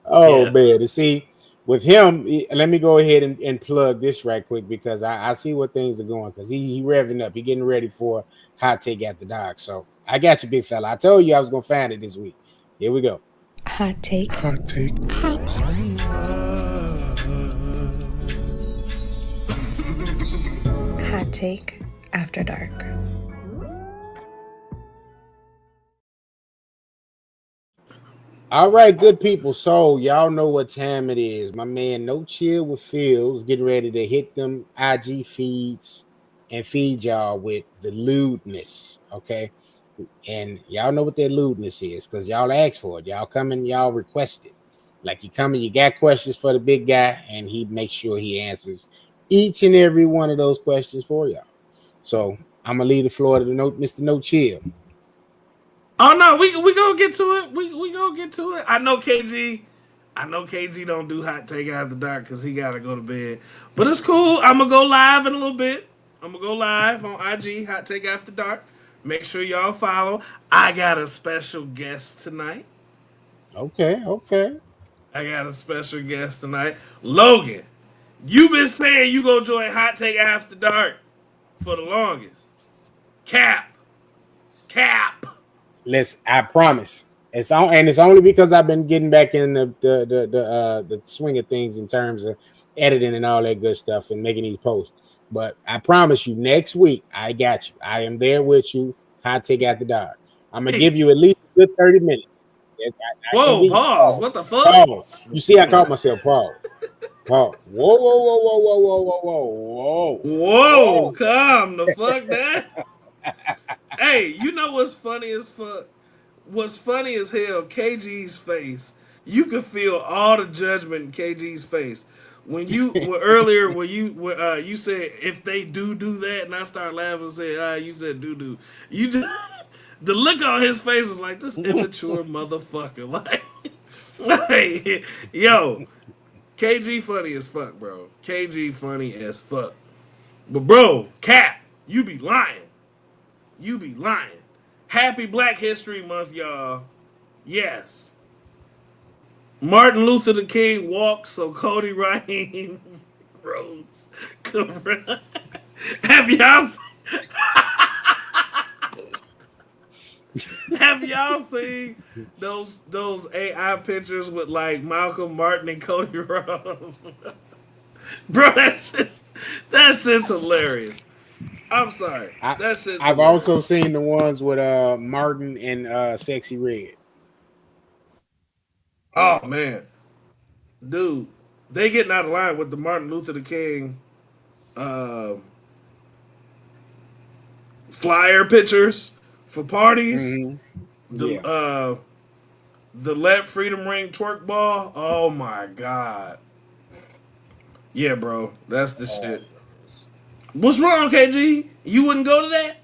Oh Yes. man, to see with him, let me go ahead and plug this right quick because I see where things are going because he revving up. He getting ready for Hot Take After Dark. So I got you, big fella. I told you I was gonna find it this week. Here we go. Hot take. Hot take. Hot take after dark. All right, good people. So y'all know what time it is. My man, No Chill with Phil's getting ready to hit them IG feeds and feed y'all with the lewdness. Okay. And y'all know what that lewdness is because y'all asked for it. Y'all coming, y'all request it. Like you coming, you got questions for the big guy, and he makes sure he answers each and every one of those questions for y'all. So I'm gonna leave the floor to Mr. No Chill. Oh no, we gonna get to it. We gonna get to it. I know KG. Don't do hot take after dark because he gotta go to bed. But it's cool. I'm gonna go live in a little bit. I'm gonna go live on IG Hot Take After Dark. Make sure y'all follow. I got a special guest tonight. Okay. I got a special guest tonight, Logan. You been saying you gonna join Hot Take After Dark for the longest. Cap. Cap. Listen, I promise. It's only because I've been getting back in the swing of things in terms of editing and all that good stuff and making these posts. But I promise you, next week I got you. I am there with you. Hot take after dark. I'm gonna give Hey. you at least a good 30 minutes. Yes, I can Whoa, be pause. pause. What the fuck? Pause. You see, I caught myself. Pause. Pause. Whoa, whoa, whoa, whoa, whoa, whoa, whoa, whoa, Whoa, whoa, calm the fuck down. Hey, you know what's funny as fuck? What's funny as hell, KG's face. You could feel all the judgment in KG's face. Earlier when you said if they do that and I start laughing and said, you said do. You just the look on his face is like this whoa. immature motherfucker. Like yo, KG funny as fuck, bro. KG funny as fuck. But bro, Cap, you be lying. You be lying. Happy Black History Month, y'all. Yes. Martin Luther the King walked so Cody Ryan Rhodes could run. Have y'all have y'all seen those AI pictures with like Malcolm Martin and Cody Rhodes? Bro, that shit's hilarious. I'm sorry. I That shit's I've hilarious. also seen the ones with Martin and Sexy Red. Oh man. Dude, they getting out of line with the Martin Luther the King uh, flyer pictures for parties. Hmm. The Yeah. uh, the Let Freedom Ring twerk ball. Oh my god. Yeah, bro, that's the Oh, shit. goodness. What's wrong, KG? You wouldn't go to that?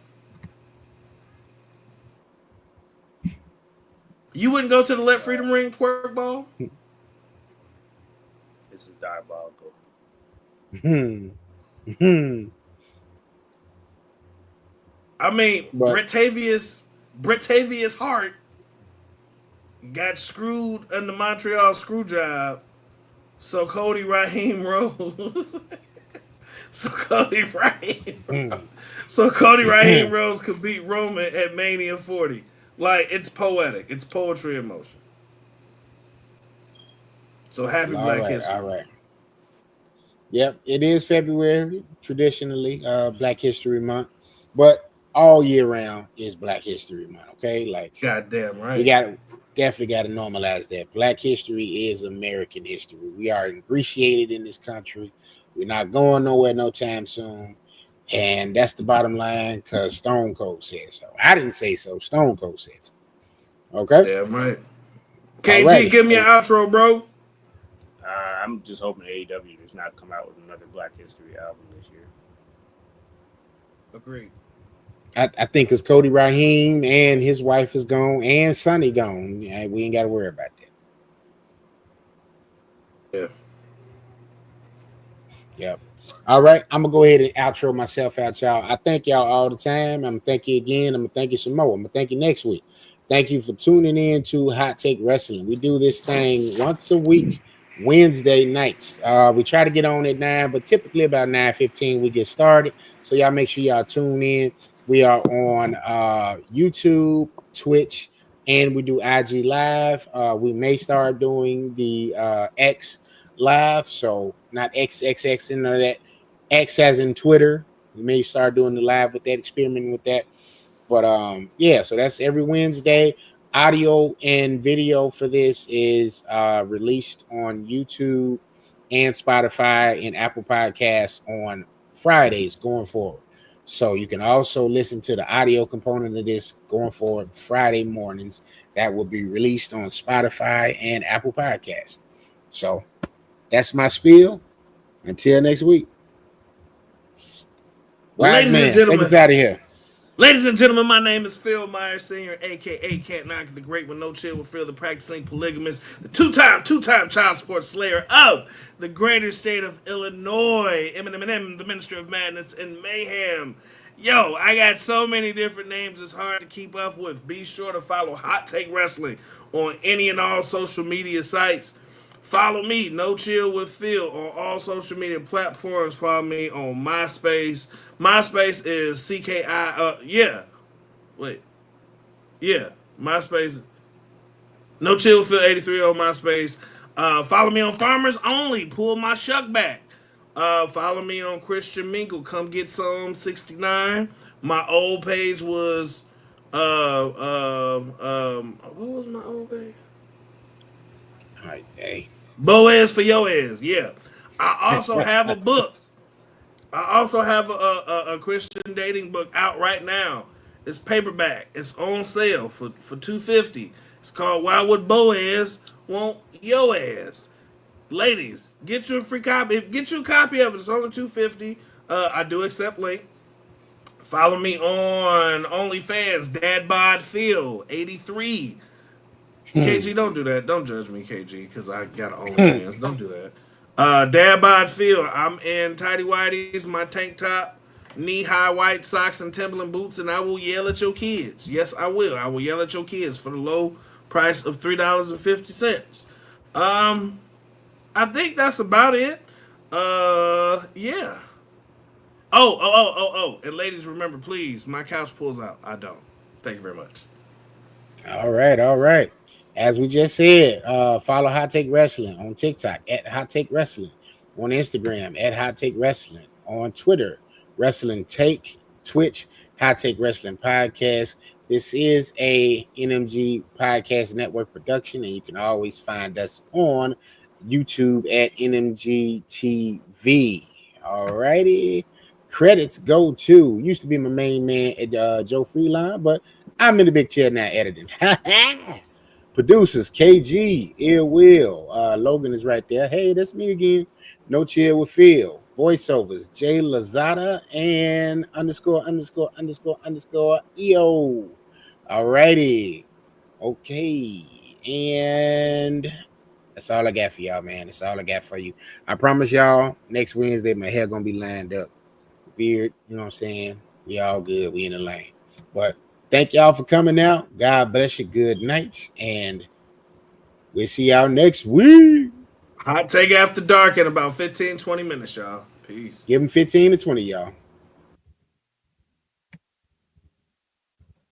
You wouldn't go to the Let Uh, Freedom Ring twerk ball? this is diabolical. Hmm. Hmm. I mean, But Bretavious Hart got screwed in the Montreal screw job. So Cody Raheem Rose. so Cody Raheem. hmm. So Cody Raheem Rose could beat Roman at Mania 40. Like it's poetic. It's poetry in motion. So happy All Black right. History All Month. right. Yep. It is February, traditionally Black History Month, but all year round is Black History Month. Okay, like Goddamn we right. got definitely got to normalize that. Black history is American history. We are ingratiated in this country. We're not going nowhere no time soon. And that's the bottom line because Stone Cold said so. I didn't say so. Stone Cold said so. Okay. Damn right. All KG, righty. give me an outro, bro. I'm just hoping AEW does not come out with another Black History album this year. Agreed. I think because Cody Raheem and his wife is gone and Sonny gone. Yeah, we ain't got to worry about that. Yeah. Yep. All right. I'm going to go ahead and outro myself out, y'all. I thank y'all all the time. I'm going to thank you again. I'm going to thank you some more. I'm going to thank you next week. Thank you for tuning in to Hot Take Wrestling. We do this thing once a week, Wednesday nights. We try to get on at 9, but typically about 9:15 we get started. So y'all make sure y'all tune in. We are on YouTube, Twitch, and we do IG Live. We may start doing the X Live, so not XXX and none of that. X as in Twitter. We may start doing the live with that, experimenting with that. But yeah, so that's every Wednesday. Audio and video for this is released on YouTube and Spotify and Apple Podcasts on Fridays going forward. So you can also listen to the audio component of this going forward Friday mornings. That will be released on Spotify and Apple Podcasts. So that's my spiel. Until next week. Wise Ladies and man, take us gentlemen, out of here. Ladies and gentlemen, my name is Phil Myers Sr., aka Can't Knock It, the Great with No Chill with Phil, the practicing polygamist, the two-time child support slayer of the greater state of Illinois, Eminem, the Minister of Madness and Mayhem. Yo, I got so many different names, it's hard to keep up with. Be sure to follow Hot Take Wrestling on any and all social media sites. Follow me, No Chill with Phil, on all social media platforms. Follow me on MySpace. MySpace is CKI. Yeah. Wait. Yeah. MySpace. No Chill with Phil 83 on MySpace. Follow me on Farmers Only. Pull my shuck back. Follow me on Christian Mingle. Come get some 69. My old page was what was my old page? All right, hey. Boaz for your ass. Yeah. I also have a book. I also have a Christian dating book out right now. It's paperback. It's on sale for $250. It's called Why Would Boaz Want Your Ass? Ladies, get you a free copy. Get you a copy of it. It's only $250. I do accept link. Follow me on OnlyFans, Dad Bod Phil 83. KG, don't do that. Don't judge me, KG, because I got OnlyFans. Don't do that. Dad Bod Phil, I'm in tidy whities, my tank top, knee high white socks, and Timberland boots, and I will yell at your kids. Yes, I will. I will yell at your kids for the low price of $3.50. I think that's about it. Yeah. And ladies, remember, please, my couch pulls out. I don't. Thank you very much. All right, all right. As we just said, follow Hot Take Wrestling on TikTok at Hot Take Wrestling, on Instagram at Hot Take Wrestling, on Twitter, Wrestling Take, Twitch, Hot Take Wrestling Podcast. This is a NMG Podcast Network production, and you can always find us on YouTube at NMG TV. All righty. Credits go to used to be my main man at Joe Freeline, but I'm in the big chair now editing. Producers KG, Ill Will, Logan is right there. Hey, that's me again. No Chill with Phil. Voiceovers Jay Lazada and ____ EO. Alrighty. Okay. And that's all I got for y'all, man. That's all I got for you. I promise y'all, next Wednesday, my hair gonna be lined up. Beard, you know what I'm saying? We all good. We in the lane. But thank y'all for coming out. God bless you. Good night. And we'll see y'all next week. Hot take after dark in about 15, 20 minutes, y'all. Peace. Give them 15 to 20, y'all.